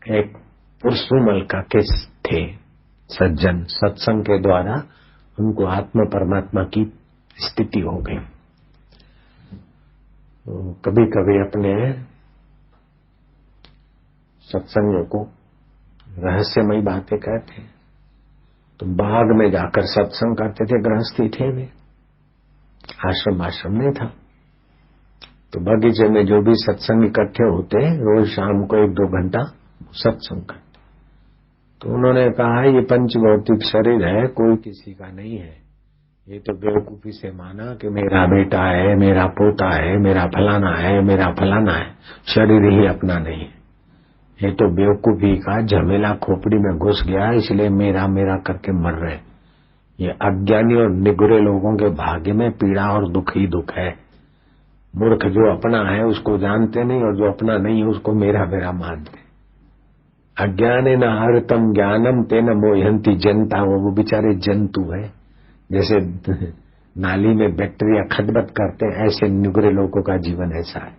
एक पुरसुमल का केस थे सज्जन, सत्संग के द्वारा उनको आत्म परमात्मा की स्थिति हो गई। तो कभी कभी अपने सत्संगों को रहस्यमयी बातें कहते, तो बाग में जाकर सत्संग करते थे। गृहस्थी थे वे, आश्रम नहीं था। तो बगीचे में जो भी सत्संग इकट्ठे होते, रोज शाम को 1-2 घंटा सत्संग करते। तो उन्होंने कहा ये पंच भौतिक शरीर है, कोई किसी का नहीं है। ये तो बेवकूफी से माना कि मेरा बेटा है, मेरा पोता है, मेरा फलाना है, मेरा फलाना है, शरीर ही अपना नहीं है। ये तो बेवकूफी का झमेला खोपड़ी में घुस गया, इसलिए मेरा मेरा करके मर रहे। ये अज्ञानी और निगुरे लोगों के भाग्य में पीड़ा और दुख ही दुख है। मूर्ख जो अपना है उसको जानते नहीं, और जो अपना नहीं है उसको मेरा मेरा मानते। अज्ञानेन हरतम ज्ञानम तेन मोहयंती जनता, वो बेचारे जंतु है। जैसे नाली में बैक्टीरिया खदबद करते हैं, ऐसे निगुरे लोगों का जीवन ऐसा है।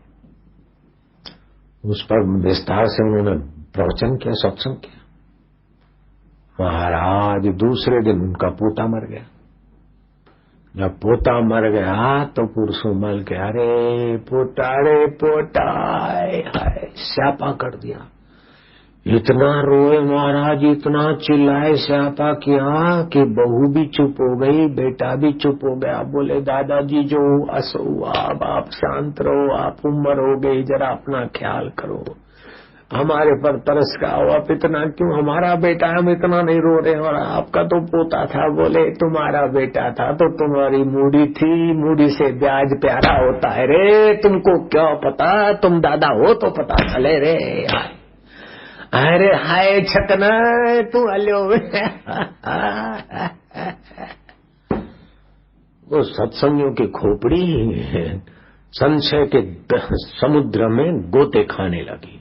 उस पर विस्तार से उन्होंने प्रवचन किया, सत्संग किया। महाराज दूसरे दिन उनका पोता मर गया। जब पोता मर गया तो पुरसुमल के अरे पोता हाय स्यापा कर दिया। इतना रोए महाराज, इतना चिल्लाए, स्यापा किया कि बहू भी चुप हो गई, बेटा भी चुप हो गया। बोले दादाजी जो असो अब आप शांत रहो, आप उम्र हो गई, जरा अपना ख्याल करो, हमारे पर तरस का हो। आप इतना क्यों, हमारा बेटा, हम इतना नहीं रो रहे, और आपका तो पोता था। बोले तुम्हारा बेटा था तो तुम्हारी मूड़ी थी, मूड़ी से ब्याज प्यारा होता है रे, तुमको क्या पता, तुम दादा हो तो पता चले रे। अरे हाय छकना तू हलो। वो सत्संगियों की खोपड़ी संशय के समुद्र में गोते खाने लगी।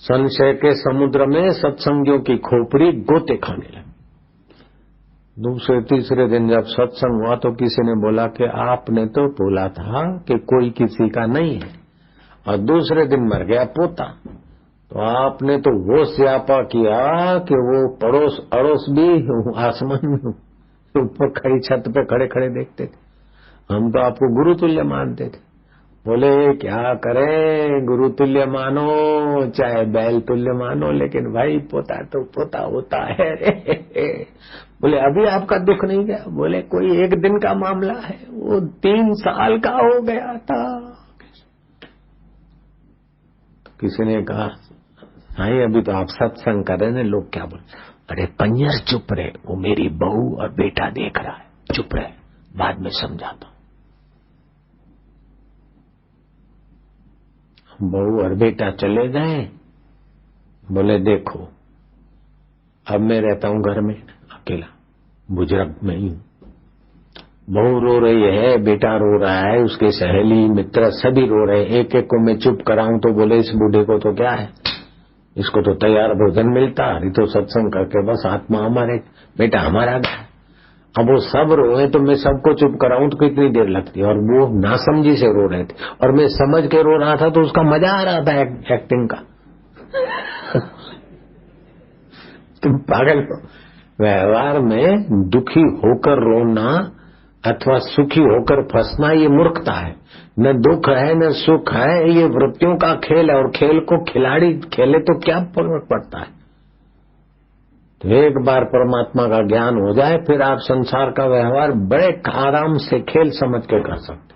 संशय के समुद्र में सत्संगियों की खोपड़ी गोते खाने लगी। दूसरे तीसरे दिन जब सत्संग हुआ तो किसी ने बोला कि आपने तो बोला था कि कोई किसी का नहीं है, और दूसरे दिन मर गया पोता। तो आपने तो वो स्यापा किया कि वो पड़ोस अड़ोस भी आसमान में ऊपर खड़ी छत पे खड़े खड़े देखते थे। हम तो आपको गुरु तुल्य मानते थे। बोले क्या करें, गुरु तुल्य मानो चाहे बैल तुल्य मानो, लेकिन भाई पोता तो पोता होता है रे। बोले अभी आपका दुख नहीं गया? बोले कोई 1 दिन का मामला है, वो 3 साल का हो गया था। किसी ने कहा नहीं अभी तो आप सत्संग कर रहे हैं, लोग क्या बोले? अरे पंजर चुप रहे, वो मेरी बहू और बेटा देख रहा है, चुप रहे, बाद में समझाता हूं। बहू और बेटा चले गए। बोले देखो अब मैं रहता हूं घर में अकेला, बुजुर्ग में ही हूं। बहू रो रही है, बेटा रो रहा है, उसके सहेली मित्र सभी रो रहे हैं। एक एक को मैं चुप कराऊं तो बोले इस बूढ़े को तो क्या है, इसको तो तैयार भोजन मिलता, अरे तो सत्संग करके बस आत्मा हमारे, बेटा हमारा गया। अब वो सब रोए तो मैं सबको चुप कराऊं तो कितनी देर लगती है। और वो नासमझी से रो रहे थे, और मैं समझ के रो रहा था तो उसका मजा आ रहा था एक्टिंग का। तुम पागल हो। व्यवहार में दुखी होकर रोना अथवा सुखी होकर फंसना ये मूर्खता है। न दुख है न सुख है, ये वृत्तियों का खेल है, और खेल को खिलाड़ी खेले तो क्या फर्क पड़ता है। तो एक बार परमात्मा का ज्ञान हो जाए फिर आप संसार का व्यवहार बड़े आराम से खेल समझ के कर सकते।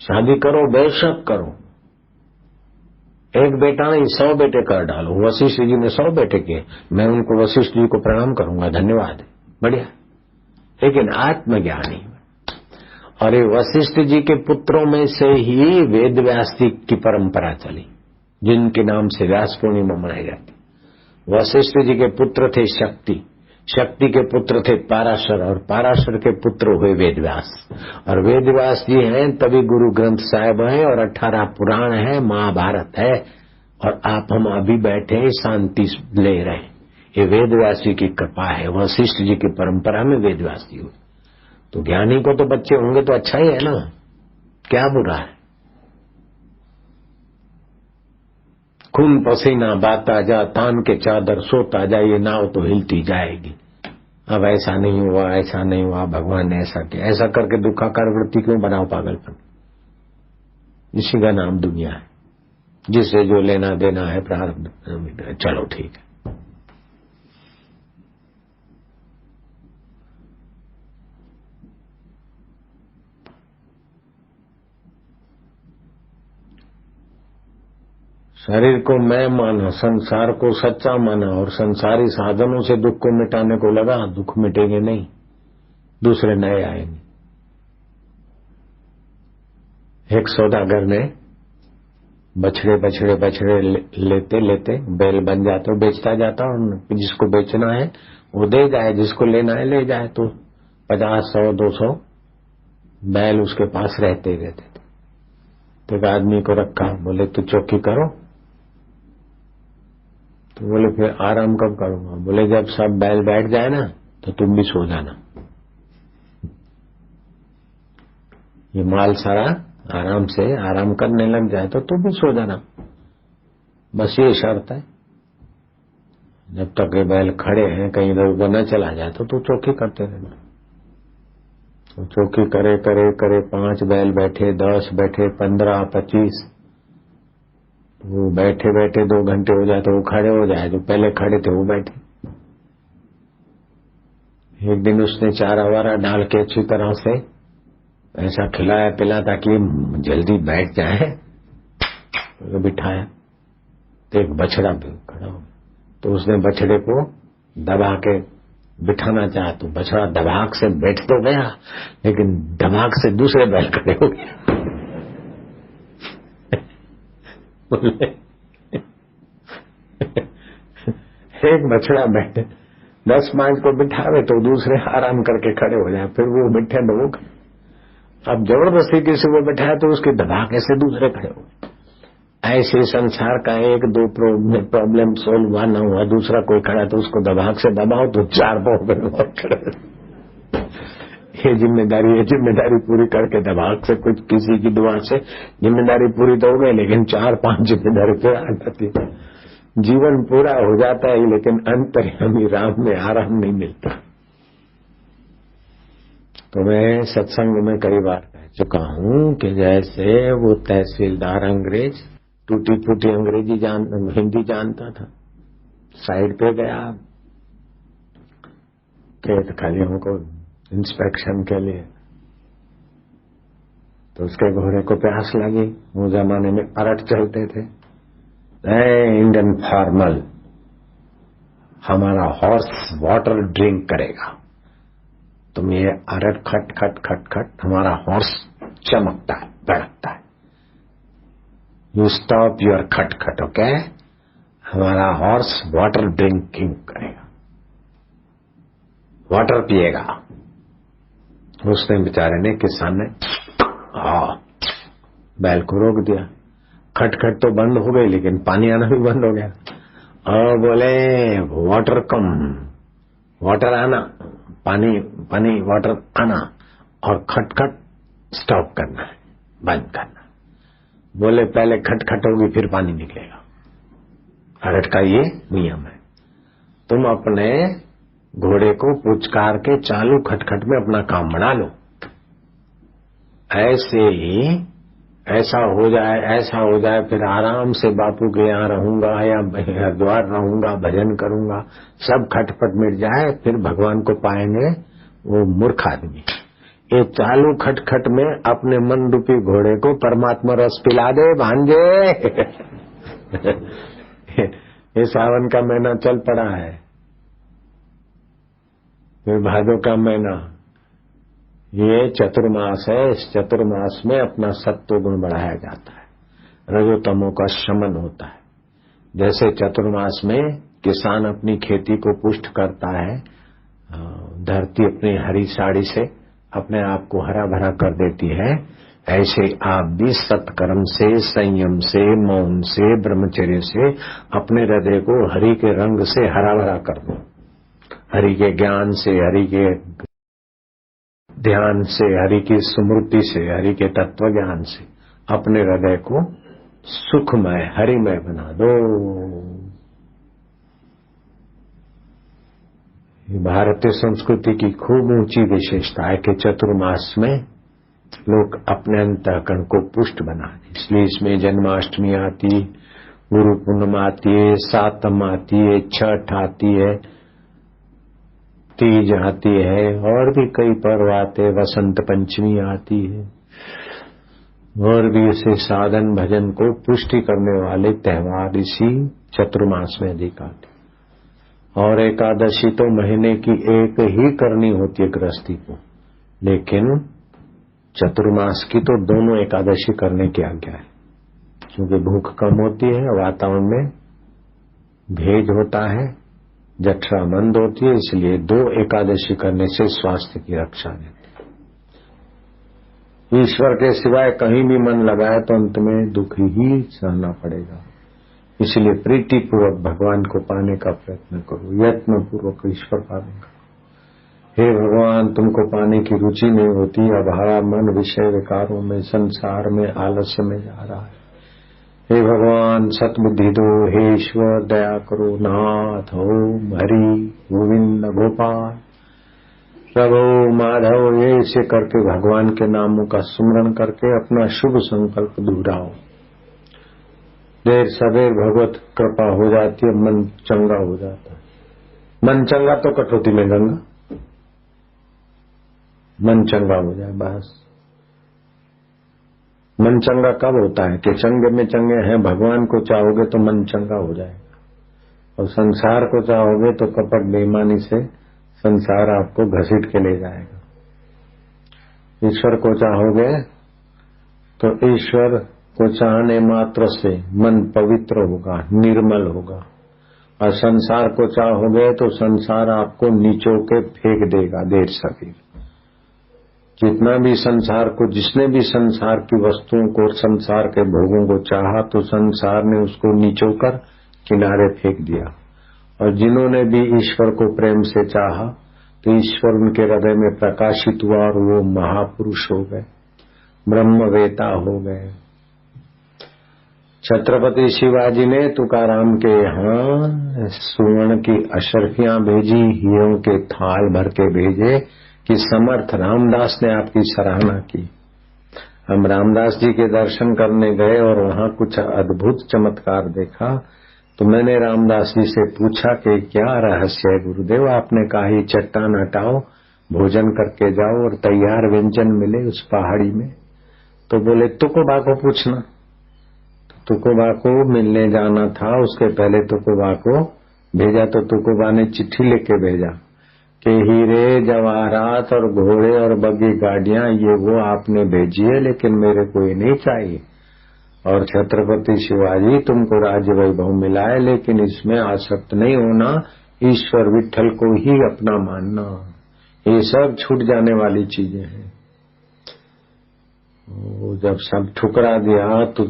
शादी करो बेशक करो, एक बेटा नहीं 100 बेटे कर डालो। वशिष्ठ जी ने 100 बेटे किए, मैं उनको वशिष्ठ जी को प्रणाम करूंगा, धन्यवाद, बढ़िया। लेकिन आत्मज्ञानी, और ये वशिष्ठ जी के पुत्रों में से ही वेद व्यास जी की परंपरा चली, जिनके नाम से व्यास पूर्णिमा मनाई जाती। वशिष्ठ जी के पुत्र थे शक्ति, शक्ति के पुत्र थे पाराशर, और पाराशर के पुत्र हुए वेदव्यास, और वेदव्यास जी हैं तभी गुरु ग्रंथ साहिब है, और 18 पुराण है, महाभारत है, और आप हम अभी बैठे शांति ले रहे हैं। ये वेदव्यास जी की कृपा है, वशिष्ठ जी की परंपरा में वेदव्यास जी हुए। तो ज्ञानी को तो बच्चे होंगे तो अच्छा ही है ना, क्या बुरा है। खून पसीना बाता जा, तान के चादर सोता जा, ये नाव तो हिलती जाएगी। अब ऐसा नहीं हुआ, ऐसा नहीं हुआ, भगवान ने ऐसा किया, ऐसा करके दुखाकार वृत्ति क्यों बनाओ पागलपन। इसी का नाम दुनिया है, जिससे जो लेना देना है प्रारब्ध। चलो ठीक है। शरीर को मैं माना, संसार को सच्चा माना और संसारी साधनों से दुख को मिटाने को लगा, दुख मिटेंगे नहीं, दूसरे नए आएंगे। एक सौदागर ने बछड़े बछड़े बछड़े लेते लेते बैल बन जाते, बेचता जाता, और जिसको बेचना है वो दे जाए, जिसको लेना है ले जाए। तो 50, 100, 200 बैल उसके पास रहते रहते थे। तो एक आदमी को रखा, बोले तू चौकी करो। तो बोले फिर आराम कब करूंगा? बोले जब सब बैल बैठ जाए ना तो तुम भी सो जाना। ये माल सारा आराम से आराम करने लग जाए तो तुम भी सो जाना, बस ये शर्त है। जब तक ये बैल खड़े हैं, कहीं इधर उधर न चला जाए तो तू चौकी करते रहना। तो चौकी करे करे करे 5 बैल बैठे, 10 बैठे, 15, 25। वो बैठे बैठे 2 घंटे हो जाए तो वो खड़े हो जाए, जो पहले खड़े थे वो बैठे। एक दिन उसने चारा वारा डाल के अच्छी तरह से ऐसा खिलाया पिला ताकि जल्दी बैठ जाए, तो बिठाया। तो एक बछड़ा भी खड़ा हो, तो उसने बछड़े को दबा के बिठाना चाहा, तो बछड़ा दबाक से बैठ तो गया, लेकिन दबाक से दूसरे बैल खड़े हो गए। एक बछड़ा बैठे, 10-5 को बिठावे तो दूसरे आराम करके खड़े हो जाए, फिर वो बैठे न वो। अब जबरदस्ती किसी को बैठाया तो उसके दबाके से दूसरे खड़े हो गए। ऐसे संसार का 1-2 प्रॉब्लम सोल्व हुआ न हुआ, दूसरा कोई खड़ा तो उसको दबाक से दबाओ तो 4 प्रॉब्लम और खड़े। ये जिम्मेदारी पूरी करके दबाक से कुछ किसी की दुआ से जिम्मेदारी पूरी तो हो गई, लेकिन 4-5 जिम्मेदारी फिर आ जाती। जीवन पूरा हो जाता है लेकिन अंतर्यामी राम में आराम नहीं मिलता। तो मैं सत्संग में कई बार कह चुका हूं कि जैसे वो तहसीलदार अंग्रेज टूटी फूटी अंग्रेजी हिंदी जानता था, साइड पे गया खेत खलियों को इंस्पेक्शन के लिए, तो उसके घोड़े को प्यास लगी। वो जमाने में अरट चलते थे। इंडियन फार्मल, हमारा हॉर्स वाटर ड्रिंक करेगा, तुम ये अरट खट खट खट खट, हमारा हॉर्स चमकता है भड़कता है, यू स्टॉप योर खट खट, ओके? हमारा हॉर्स वाटर ड्रिंकिंग करेगा, वाटर पिएगा। उसने बेचारे ने, किसान ने बैल को रोक दिया। खटखट तो बंद हो गई लेकिन पानी आना भी बंद हो गया। और बोले वाटर कम, वाटर आना, पानी वाटर आना, और खटखट स्टॉप करना है, बंद करना। बोले पहले खटखट होगी फिर पानी निकलेगा। अरट का ये नियम है। तुम अपने घोड़े को पुचकार के चालू खटखट में अपना काम बढ़ा लो। ऐसे ही ऐसा हो जाए फिर आराम से बापू के यहाँ रहूंगा या हरिद्वार रहूंगा, भजन करूंगा, सब खटपट मिट जाए, फिर भगवान को पाएंगे वो मूर्ख आदमी। ये चालू खटखट में अपने मन रूपी घोड़े को परमात्मा रस पिला दे भांजे। ये सावन का महीना चल पड़ा है, फिर भादो का महीना, ये चतुर्मास है। इस चतुर्मास में अपना सत्व गुण बढ़ाया जाता है, रजोतमों का शमन होता है। जैसे चतुर्मास में किसान अपनी खेती को पुष्ट करता है, धरती अपनी हरी साड़ी से अपने आप को हरा भरा कर देती है, ऐसे आप भी सत्कर्म से, संयम से, मौन से, ब्रह्मचर्य से अपने हृदय को हरि के रंग से हरा भरा कर दो। हरि के ज्ञान से, हरि के ध्यान से, हरि की स्मृति से, हरि के तत्व ज्ञान से अपने हृदय को सुखमय हरिमय बना दो। भारतीय संस्कृति की खूब ऊंची विशेषता है कि चतुर्मास में लोग अपने अंतःकरण को पुष्ट बना दें। इसलिए इसमें जन्माष्टमी आती, गुरु पूर्णिमा आती है, सातम आती है, छठ आती है, तीज आती है और भी कई पर्व आते, वसंत पंचमी आती है और भी इसे साधन भजन को पुष्टि करने वाले त्योहार इसी चतुर्मास में अधिक आते। और एकादशी तो महीने की एक ही करनी होती है गृहस्थी को, लेकिन चतुर्मास की तो दोनों एकादशी करने की आज्ञा है, क्योंकि भूख कम होती है, वातावरण में भेद होता है, जठरा मंद होती है, इसलिए 2 एकादशी करने से स्वास्थ्य की रक्षा रहती है। ईश्वर के सिवाय कहीं भी मन लगाए तो अंत में दुख ही सहना पड़ेगा। इसलिए प्रीति पूर्वक भगवान को पाने का प्रयत्न करो, यत्न पूर्वक ईश्वर पाने का। हे भगवान, तुमको पाने की रुचि नहीं होती, अब हमारा मन विषय विकारों में, संसार में, आलस्य में जा रहा है। हे भगवान सतबुद्धि दो, हे ईश्वर दया करो। नाथ ओम हरि गोविंद गोपाल प्रभु माधव, ये इसे करके भगवान के नामों का स्मरण करके अपना शुभ संकल्प दोहराओ। देर सवेर भगवत कृपा हो जाती है, मन चंगा हो जाता है। मन चंगा तो कटौती में गंगा, मन चंगा हो जाए बस। मन चंगा कब होता है कि चंगे में चंगे हैं, भगवान को चाहोगे तो मन चंगा हो जाएगा, और संसार को चाहोगे तो कपट बेईमानी से संसार आपको घसीट के ले जाएगा। ईश्वर को चाहोगे तो ईश्वर को चाहने मात्र से मन पवित्र होगा, निर्मल होगा, और संसार को चाहोगे तो संसार आपको नीचो के फेंक देगा देर सवेर। जितना भी संसार को, जिसने भी संसार की वस्तुओं को और संसार के भोगों को चाहा तो संसार ने उसको नीचो कर किनारे फेंक दिया, और जिन्होंने भी ईश्वर को प्रेम से चाहा तो ईश्वर उनके हृदय में प्रकाशित हुआ और वो महापुरुष हो गए, ब्रह्मवेता हो गए। छत्रपति शिवाजी ने तुकाराम के यहाँ सुवर्ण की अशर्फियां भेजी, हीरों के थाल भर के भेजे कि समर्थ रामदास ने आपकी सराहना की। हम रामदास जी के दर्शन करने गए और वहां कुछ अद्भुत चमत्कार देखा, तो मैंने रामदास जी से पूछा कि क्या रहस्य है गुरुदेव? आपने कहा ये चट्टान हटाओ, भोजन करके जाओ और तैयार व्यंजन मिले उस पहाड़ी में। तो बोले तुकोबा को पूछना। तुकोबा को मिलने जाना था, उसके पहले तुकोबा को भेजा तो तुकोबा ने चिट्ठी लेके भेजा कि हीरे जवाहरात और घोड़े और बग्गी गाड़ियां ये वो आपने भेजी है, लेकिन मेरे को ये नहीं चाहिए। और छत्रपति शिवाजी तुमको राज्य वैभव मिला है, लेकिन इसमें आसक्त नहीं होना, ईश्वर विठल को ही अपना मानना। ये सब छूट जाने वाली चीजें हैं। जब सब ठुकरा दिया तो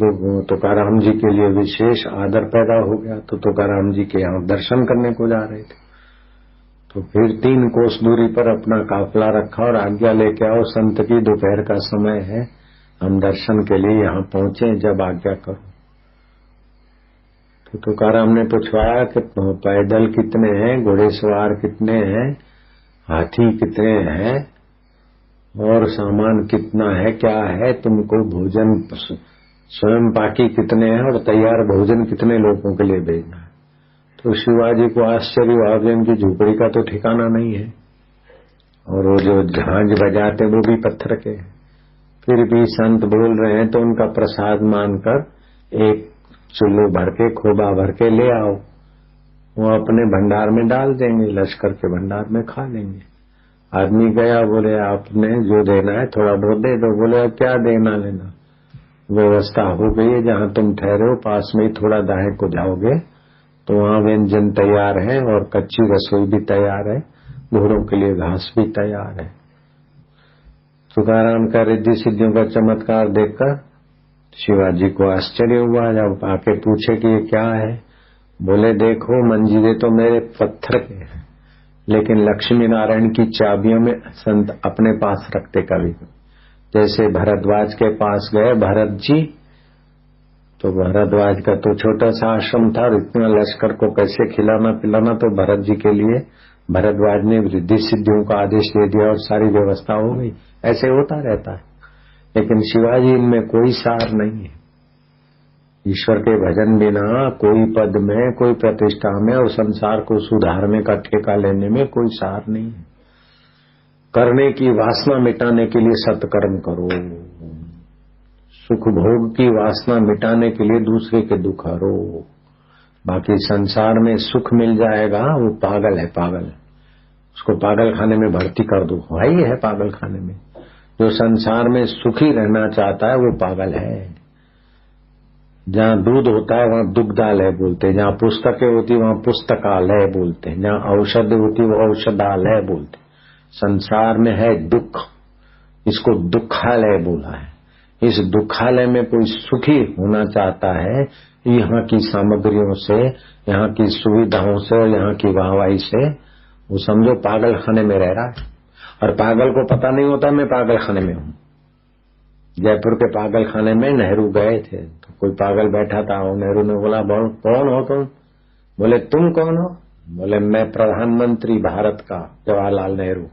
तुकाराम जी के लिए विशेष आदर पैदा हो गया, तो तुकाराम जी के यहाँ दर्शन करने को जा रहे थे। तो फिर 3 कोस दूरी पर अपना काफिला रखा और आज्ञा लेके आओ, संत की दोपहर का समय है, हम दर्शन के लिए यहाँ पहुंचे, जब आज्ञा करो। तो तुकाराम ने पूछवाया कि पैदल कितने हैं, घोड़ेसवार कितने हैं, हाथी कितने हैं और सामान कितना है, क्या है, तुमको भोजन स्वयं पाकी कितने हैं और तैयार भोजन कितने लोगों के लिए भेजना है। तो शिवाजी को आश्चर्य हुआ, इनकी झोपड़ी का तो ठिकाना नहीं है, और वो जो झांझ बजाते वो भी पत्थर के हैं, फिर भी संत बोल रहे हैं तो उनका प्रसाद मानकर एक चुल्लू भर के, खोबा भर के ले आओ, वो अपने भंडार में डाल देंगे, लश्कर के भंडार में खा लेंगे। आदमी गया, बोले आपने जो देना है थोड़ा बहुत दे दो। बोले अब क्या देना लेना, व्यवस्था हो गई है, जहां तुम ठहरे हो पास में ही थोड़ा दाएं को जाओगे तो वहां व्यंजन तैयार है और कच्ची रसोई भी तैयार है, घोड़ों के लिए घास भी तैयार है। तुकाराम का रिद्धि सिद्धियों का चमत्कार देखकर शिवाजी को आश्चर्य हुआ। जब आके पूछे कि ये क्या है, बोले देखो मंजीरे तो मेरे पत्थर के हैं, लेकिन लक्ष्मी नारायण की चाबियों में संत अपने पास रखते कभी। जैसे भरद्वाज के पास गए, भरत जी तो भरद्वाज का तो छोटा सा आश्रम था और इतना लश्कर को कैसे खिलाना पिलाना, तो भरत जी के लिए भरद्वाज ने रिद्धि सिद्धियों का आदेश दे दिया और सारी व्यवस्था हो गई। ऐसे होता रहता है। लेकिन शिवाजी इनमें कोई सार नहीं है। ईश्वर के भजन बिना कोई पद में, कोई प्रतिष्ठा में और संसार को सुधारने का ठेका लेने में कोई सार नहीं है। करने की वासना मिटाने के लिए सत्कर्म करो, सुख भोग की वासना मिटाने के लिए दूसरे के दुख हरो। बाकी संसार में सुख मिल जाएगा, वो पागल है, पागल है, उसको पागल खाने में भर्ती कर दो, वही है पागल खाने में। जो संसार में सुखी रहना चाहता है वो पागल है। जहाँ दूध होता है वहाँ दुग्धालय बोलते हैं, जहाँ पुस्तकें होती वहाँ पुस्तकालय बोलते हैं, जहाँ औषधि होती वो औषधालय बोलते हैं। संसार में है दुख, इसको दुखालय बोला है। इस दुखालय में कोई सुखी होना चाहता है, यहाँ की सामग्रियों से, यहाँ की सुविधाओं से और यहाँ की वाहवाही से, वो समझो पागल खाने में रह रहा है। और पागल को पता नहीं होता मैं पागल खाने में हूँ। जयपुर के पागल खाने में नेहरू गए थे, तो कोई पागल बैठा था, नेहरू ने बोला कौन हो तुम? बोले तुम कौन हो? बोले मैं प्रधानमंत्री भारत का जवाहरलाल नेहरू।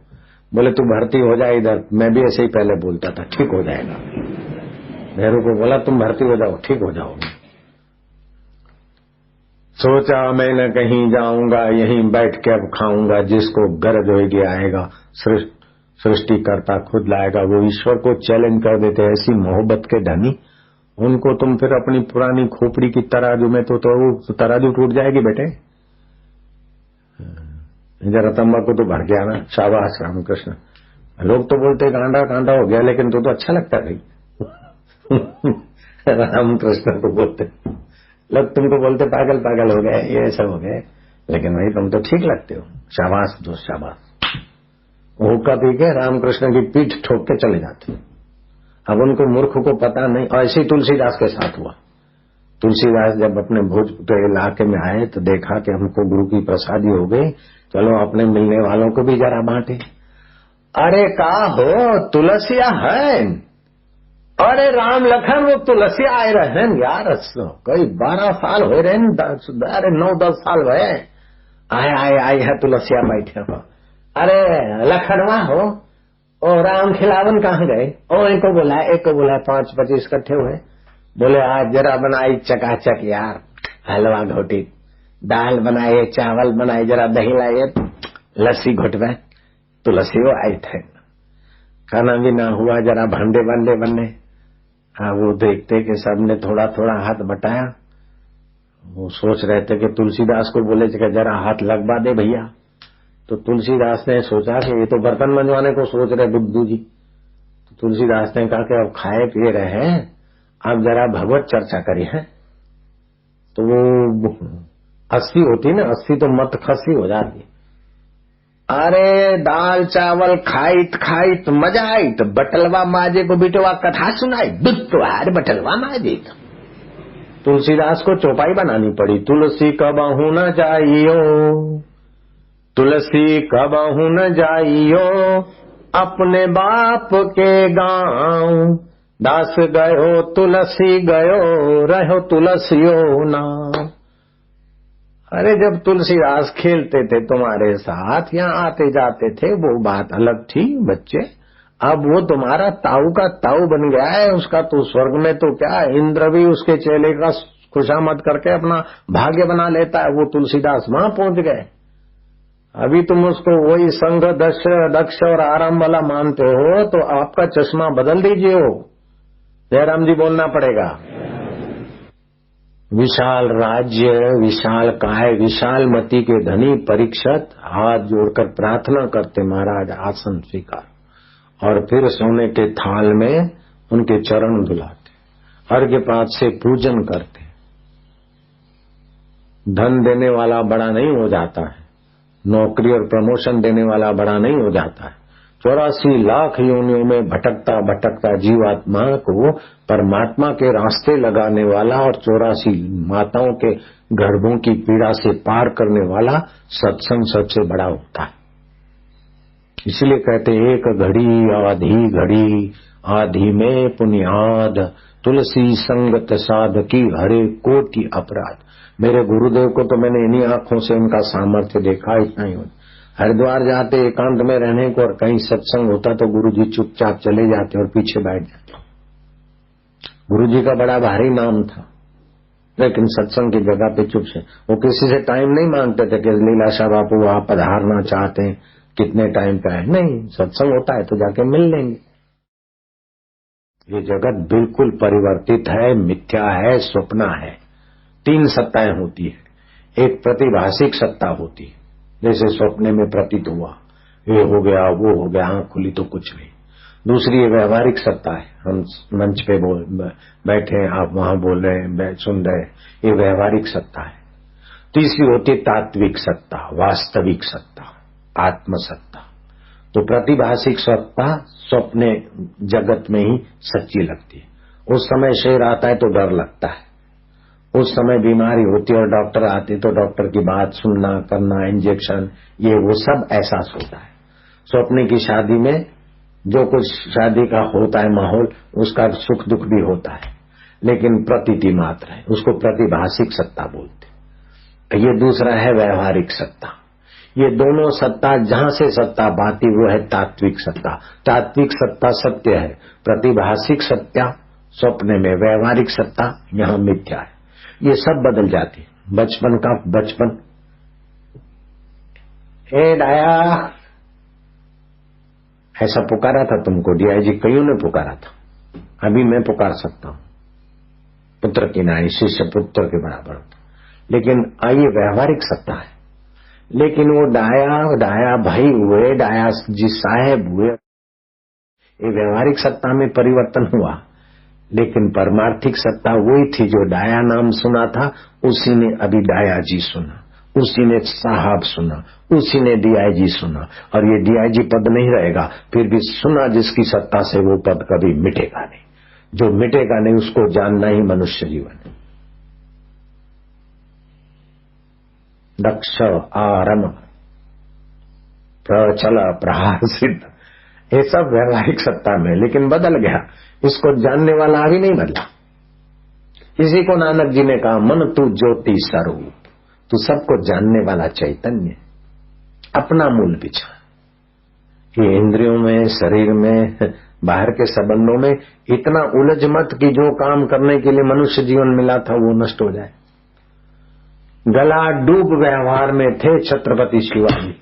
बोले तू भर्ती हो जाए इधर। मैं भी ऐसे ही पहले बोलता था, ठीक हो जाएगा। नेहरू को बोला तुम भर्ती हो जाओ, ठीक हो जाओगे। सोचा मैं न कहीं जाऊंगा, यहीं बैठ के अब खाऊंगा, जिसको गरज होगी आएगा, सृष्टि करता खुद लाएगा। वो ईश्वर को चैलेंज कर देते, ऐसी मोहब्बत के धनी, उनको तुम फिर अपनी पुरानी खोपड़ी की तराजू में तो वो तराजू टूट जाएगी बेटे। जरा तंबाकू तो भर गया ना, शाबाश रामकृष्ण। लोग तो बोलते कांडा कांडा हो गया, लेकिन तो अच्छा लगता है रामकृष्ण को बोलते, लोग तुमको बोलते पागल पागल हो गए, ये सब हो गए, लेकिन भाई तुम तो ठीक लगते हो। शाबाश दोस्त शाबाश। हुक्का पी के रामकृष्ण की पीठ ठोक के चले जाते। अब उनको मूर्ख को पता नहीं। ऐसे ही तुलसीदास के साथ हुआ। तुलसीदास जब अपने भोजपुर इलाके में आए तो देखा कि हमको गुरु की प्रसादी हो गई, चलो अपने मिलने वालों को भी जरा बांटे। अरे का हो तुलसिया है? अरे राम लखन वो तुलसिया आए रहे यार, कई 12 साल हो रहे, 9-10 साल हुए आए है तुलसिया बैठे हो। अरे लखनवा हो, ओ राम खिलावन कहाँ गए? ओ एक को बोला 5-25 इकट्ठे हुए। बोले आज जरा बनाई चकाचक यार, हलवा घोटी, दाल बनाए, चावल बनाए, जरा दही लाए, लस्सी घोटवे। तुलसी वो आई थे, खाना भी ना हुआ, जरा भांडे बांधे बनने। हाँ वो देखते कि सबने थोड़ा थोड़ा हाथ बटाया। वो सोच रहे थे कि तुलसीदास को बोले कि जरा हाथ लगवा दे भैया। तो तुलसीदास ने सोचा कि ये तो बर्तन मंजवाने को सोच रहे बुद्धू जी। तो तुलसीदास ने कहा कि अब खाए पिए रहे हैं, अब जरा भगवत चर्चा करी है। तो वो 80 होती ना, 80 तो मत खसी हो जाती। अरे दाल चावल खाइत मजा आई, तो बटलवा माजे को बिटवा कथा सुनाई, बुद्धवार बटलवा माजे। तुलसीदास को चौपाई बनानी पड़ी। तुलसी कबहू न जाइयो, तुलसी कबहू न जाइयो, अपने बाप के गांव, दास गयो तुलसी गयो, रहो तुलसियो नाम। अरे जब तुलसीदास खेलते थे तुम्हारे साथ, यहाँ आते जाते थे, वो बात अलग थी बच्चे। अब वो तुम्हारा ताऊ का ताऊ बन गया है, उसका तो स्वर्ग में तो क्या, इंद्र भी उसके चेले का खुशामद करके अपना भाग्य बना लेता है। वो तुलसीदास वहां पहुंच गए। अभी तुम उसको वही संघ दक्ष और आराम वाला मानते हो, तो आपका चश्मा बदल दीजिए। हो जयराम जी बोलना पड़ेगा। विशाल राज्य, विशाल काय, विशाल मति के धनी परीक्षित हाथ जोड़कर प्रार्थना करते, महाराज आसन स्वीकार, और फिर सोने के थाल में उनके चरण धुलाते, अर्घ्यपात से पूजन करते। धन देने वाला बड़ा नहीं हो जाता है, नौकरी और प्रमोशन देने वाला बड़ा नहीं हो जाता है। 84 लाख योनियों में भटकता जीवात्मा को परमात्मा के रास्ते लगाने वाला और 84 माताओं के गर्भों की पीड़ा से पार करने वाला सत्संग सबसे बड़ा होता है। इसलिए कहते एक घड़ी आधी घड़ी, आधी में पुनियाद, तुलसी संगत साधकी हरे कोटि अपराध। मेरे गुरुदेव को तो मैंने इन्हीं आंखों से उनका सामर्थ्य देखा, इतना ही होता। हरिद्वार जाते एकांत में रहने को और कहीं सत्संग होता तो गुरुजी चुपचाप चले जाते और पीछे बैठ जाते। गुरुजी का बड़ा भारी नाम था, लेकिन सत्संग की जगह पे चुप से, वो किसी से टाइम नहीं मांगते थे कि लीलाशाह बापू आप पधारना चाहते हैं, कितने टाइम का है, नहीं, सत्संग होता है तो जाके मिल लेंगे। ये जगत बिल्कुल परिवर्तित है, मिथ्या है, स्वप्न है। 3 सत्ताएं होती है। एक प्रतिभाषिक सत्ता होती है, जैसे स्वप्ने में प्रतीत हुआ, ये हो गया वो हो गया, आंख खुली तो कुछ नहीं। दूसरी ये व्यवहारिक सत्ता है, हम मंच पे बैठे, आप वहां बोल रहे हैं, सुन रहे, ये व्यवहारिक सत्ता है। तीसरी होती है तात्विक सत्ता, वास्तविक सत्ता, आत्म सत्ता। तो प्रतिभाषिक सत्ता स्वप्ने जगत में ही सच्ची लगती है। उस समय शेर आता है तो डर लगता है, उस समय बीमारी होती है और डॉक्टर आते तो डॉक्टर की बात सुनना, करना, इंजेक्शन, ये वो सब एहसास होता है। स्वप्ने की शादी में जो कुछ शादी का होता है माहौल, उसका सुख दुख भी होता है, लेकिन प्रतीति मात्र है, उसको प्रतिभाषिक सत्ता बोलते। ये दूसरा है व्यवहारिक सत्ता। ये दोनों सत्ता जहां से सत्ता पाती वो है तात्विक सत्ता। तात्विक सत्ता सत्य है, प्रतिभाषिक सत्ता स्वप्न में, व्यवहारिक सत्ता यहां मिथ्या है। ये सब बदल जाती है। बचपन का बचपन, ए डाया ऐसा पुकारा था तुमको, डीआईजी कईयों ने पुकारा था, अभी मैं पुकार सकता हूं, पुत्र की नाई, शिष्य पुत्र के बराबर। लेकिन आइए व्यवहारिक सत्ता है, लेकिन वो डाया भाई हुए, डाया जी साहेब हुए, ये व्यवहारिक सत्ता में परिवर्तन हुआ, लेकिन परमार्थिक सत्ता वही थी। जो डाया नाम सुना था उसी ने अभी डाया जी सुना, उसी ने साहब सुना, उसी ने डीआईजी सुना, और ये डीआईजी पद नहीं रहेगा, फिर भी सुना जिसकी सत्ता से वो पद कभी मिटेगा नहीं। जो मिटेगा नहीं उसको जानना ही मनुष्य जीवन है। दक्ष आरम प्रचल प्रहार सिद्ध, ये सब व्यवहारिक सत्ता में, लेकिन बदल गया। इसको जानने वाला अभी नहीं बदला। इसी को नानक जी ने कहा, मन तू ज्योति स्वरूप, तू सबको जानने वाला चैतन्य, अपना मूल पहचान। ये इंद्रियों में, शरीर में, बाहर के संबंधों में इतना उलझ मत कि जो काम करने के लिए मनुष्य जीवन मिला था वो नष्ट हो जाए। गला डूब व्यवहार में थे छत्रपति शिवाजी,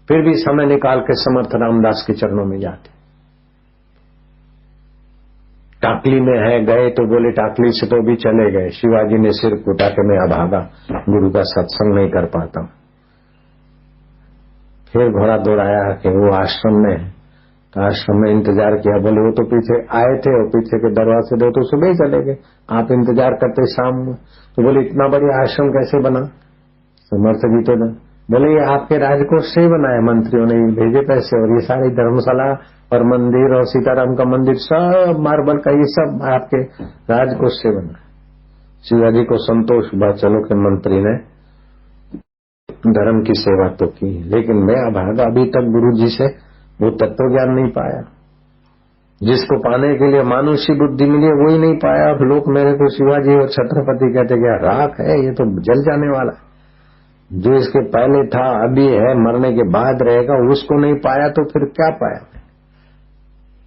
फिर भी समय निकाल के समर्थ रामदास के चरणों में जाते। टाकली में है गए तो बोले टाकली से तो भी चले गए। शिवाजी ने सिर कुटा के मैं अभागा, गुरु का सत्संग नहीं कर पाता। फिर घोड़ा दौड़ाया कि वो आश्रम में, तो आश्रम में इंतजार किया। बोले वो तो पीछे आए थे और पीछे के दरवाजे दो तो सुबह ही चले गए, आप इंतजार करते शाम में। तो बोले इतना बढ़िया आश्रम कैसे बना? समर्थ जी तो ना बोले ये आपके राजकोष से ही बना है, मंत्रियों ने भेजे पैसे, और ये सारी धर्मशाला और मंदिर और सीताराम का मंदिर सब मार्बल का, ये सब आपके राजकोष से बना है। शिवाजी को संतोष हुआ, चलो के मंत्री ने धर्म की सेवा तो की, लेकिन मैं अभागा अभी तक गुरु जी से वो तत्व ज्ञान नहीं पाया। जिसको पाने के लिए मानुषी बुद्धि मिली वही नहीं पाया। अब लोग मेरे को शिवाजी और छत्रपति कहते क्या राख है, ये तो जल जाने वाला है। जो इसके पहले था, अभी है, मरने के बाद रहेगा, उसको नहीं पाया तो फिर क्या पाया?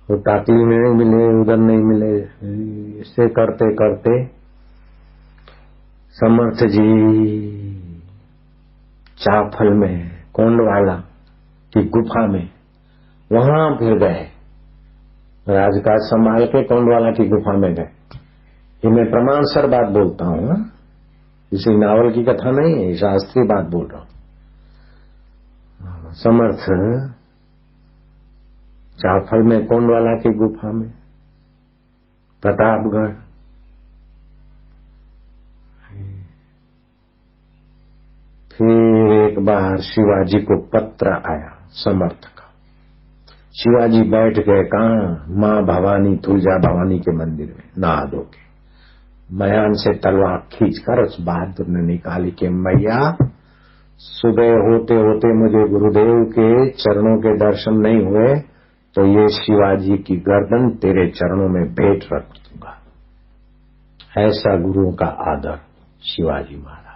वो टाकली में नहीं मिले, उधर नहीं मिले, इससे करते करते समर्थ जी चाफल में कोंडवाला की गुफा में, वहां फिर गए, राजकाज संभाल के कोंडवाला की गुफा में गए। ये मैं प्रमाण सर बात बोलता हूं, किसी नावल की कथा नहीं है, शास्त्रीय बात बोल रहा हूं। समर्थ चाफल में कोंडवाला की गुफा में, प्रतापगढ़, फिर एक बार शिवाजी को पत्र आया समर्थ का। शिवाजी बैठ गए कहां? मां भवानी, तुलजा भवानी के मंदिर में नहा धो के, मयान से तलवार खींचकर उस बहादुर ने निकाली कि मैया सुबह होते होते मुझे गुरुदेव के चरणों के दर्शन नहीं हुए तो ये शिवाजी की गर्दन तेरे चरणों में भेंट रख दूंगा। ऐसा गुरुओं का आदर शिवाजी महाराज।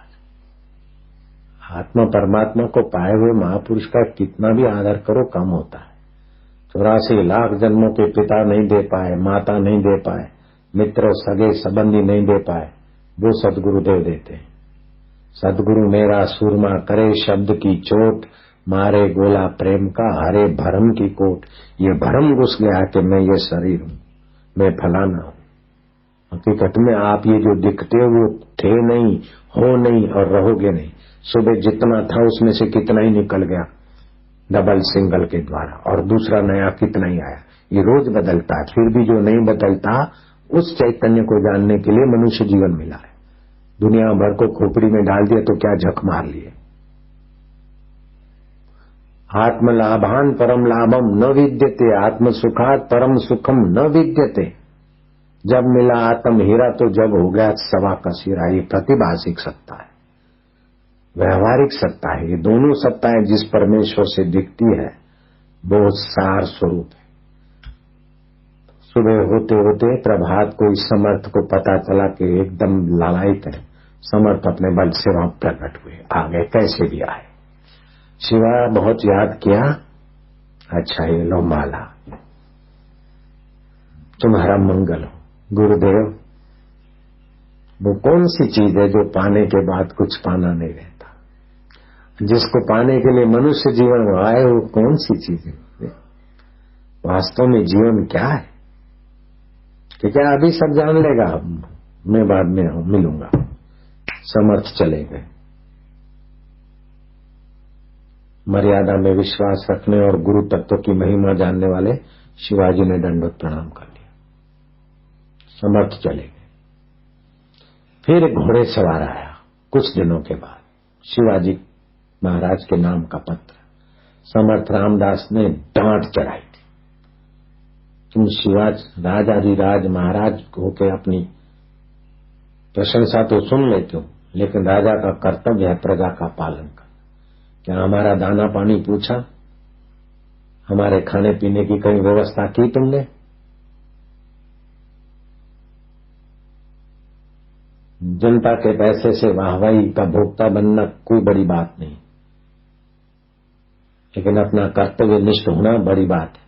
आत्मा परमात्मा को पाए हुए महापुरुष का कितना भी आदर करो कम होता है। 84 लाख जन्मों के पिता नहीं दे पाए, माता नहीं दे पाए, मित्र सगे संबंधी नहीं दे पाए, वो सदगुरुदेव देते हैं। सदगुरु मेरा सूरमा करे शब्द की चोट, मारे गोला प्रेम का हरे भरम की कोट। ये भरम घुस गया कि मैं ये शरीर हूं, मैं फलाना हूं। हकीकत में आप ये जो दिखते हो वो थे नहीं, हो नहीं और रहोगे नहीं। सुबह जितना था उसमें से कितना ही निकल गया डबल सिंगल के द्वारा, और दूसरा नया कितना ही आया। ये रोज बदलता है। फिर भी जो नहीं बदलता उस चैतन्य को जानने के लिए मनुष्य जीवन मिला है। दुनिया भर को खोपड़ी में डाल दिया तो क्या झक मार लिए। आत्मलाभान परम लाभम न विद्यते, आत्म सुखात परम सुखम न विद्यते। जब मिला आत्म हीरा तो जब हो गया सवा का सिरा। ये प्रतिभाषिक सत्ता है, व्यवहारिक सत्ता है। ये दोनों सत्ताएं जिस परमेश्वर से दिखती है वो सार स्वरूप है। सुबह होते होते प्रभात को इस समर्थ को पता चला कि एकदम लालायित है। समर्थ अपने बल से वहां प्रकट हुए, आ गए, कैसे भी आए। शिवा बहुत याद किया, अच्छा ये लो माला, तुम्हारा मंगल हो। गुरुदेव वो कौन सी चीज है जो पाने के बाद कुछ पाना नहीं रहता? जिसको पाने के लिए मनुष्य जीवन आए वो कौन सी चीज है? वास्तव में जीवन क्या है? कि क्या अभी सब जान लेगा, मैं बाद में मिलूंगा। समर्थ चले गए। मर्यादा में विश्वास रखने और गुरु तत्व की महिमा जानने वाले शिवाजी ने दंडवत प्रणाम कर लिया। समर्थ चले गए। फिर घोड़े सवार आया कुछ दिनों के बाद, शिवाजी महाराज के नाम का पत्र। समर्थ रामदास ने डांट चढ़ाई थी, तुम शिवाज राजाधिराज महाराज होके अपनी प्रशंसा तो सुन लेते हो, लेकिन राजा का कर्तव्य है प्रजा का पालन करना। क्या हमारा दाना पानी पूछा? हमारे खाने पीने की कहीं व्यवस्था की तुमने? जनता के पैसे से वाहवाही का भोक्ता बनना कोई बड़ी बात नहीं, लेकिन अपना कर्तव्य निष्ठ होना बड़ी बात है।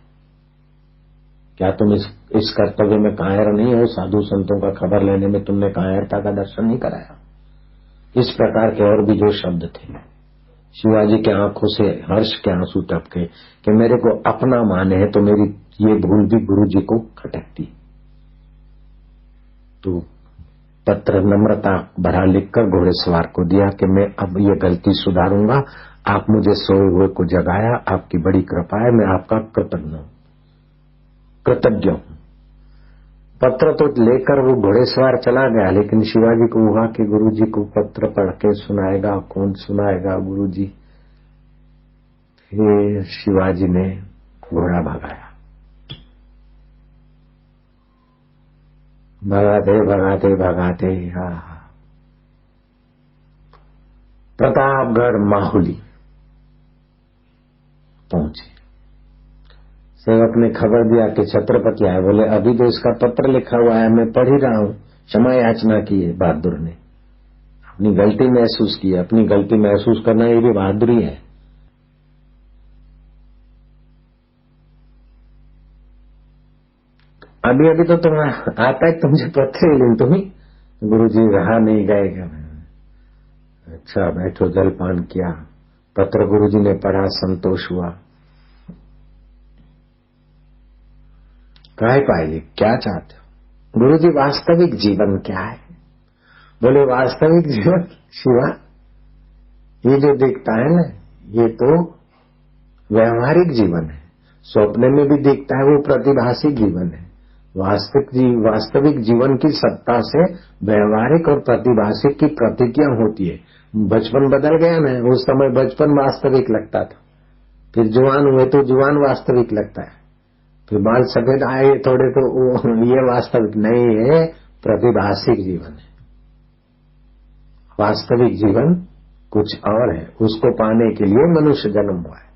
क्या तुम इस कर्तव्य में कायर नहीं हो? साधु संतों का खबर लेने में तुमने कायरता का दर्शन नहीं कराया? इस प्रकार के और भी जो शब्द थे। शिवाजी के आंखों से हर्ष के आंसू टपके कि मेरे को अपना माने है तो मेरी ये भूल भी गुरु जी को खटकती। तो पत्र नम्रता भरा लिखकर घोड़े सवार को दिया कि मैं अब ये गलती सुधारूंगा। आप मुझे सोए हुए को जगाया, आपकी बड़ी कृपा है, मैं आपका कृतज्ञ हूं। पत्र तो लेकर वो घोड़े सवार चला गया, लेकिन शिवाजी को हुआ कि गुरुजी को पत्र पढ़ के सुनाएगा, कौन सुनाएगा गुरुजी। फिर शिवाजी ने घोड़ा भगाया। भगाते भगाते भगाते प्रतापगढ़ माहुली पहुंचे। सेवक ने खबर दिया कि छत्रपति आए। बोले अभी तो इसका पत्र लिखा हुआ है, मैं पढ़ ही रहा हूं। क्षमा याचना की है। बहादुर ने अपनी गलती महसूस की। अपनी गलती महसूस करना ये भी बहादुरी है। अभी अभी तो तुम आता है तुमसे पत्र ही तुम्ही। गुरुजी रहा नहीं गए। अच्छा बैठो, जलपान किया। पत्र गुरुजी ने पढ़ा, संतोष हुआ। काय पाएगी, क्या चाहते हो? गुरुजी वास्तविक जीवन क्या है? बोले वास्तविक जीवन शिवा ये जो दिखता है ना, ये तो व्यवहारिक जीवन है। स्वप्न में भी दिखता है वो प्रतिभासी जीवन है। वास्तविक जीवन की सत्ता से व्यवहारिक और प्रतिभासिक की प्रतीतियां होती है। बचपन बदल गया ना, उस समय बचपन वास्तविक लगता था, फिर जवान हुए तो जवान वास्तविक लगता है, फिर बाल सफेद आए थोड़े तो ये वास्तविक नहीं है, प्रतिभासिक जीवन है। वास्तविक जीवन कुछ और है, उसको पाने के लिए मनुष्य जन्म हुआ है।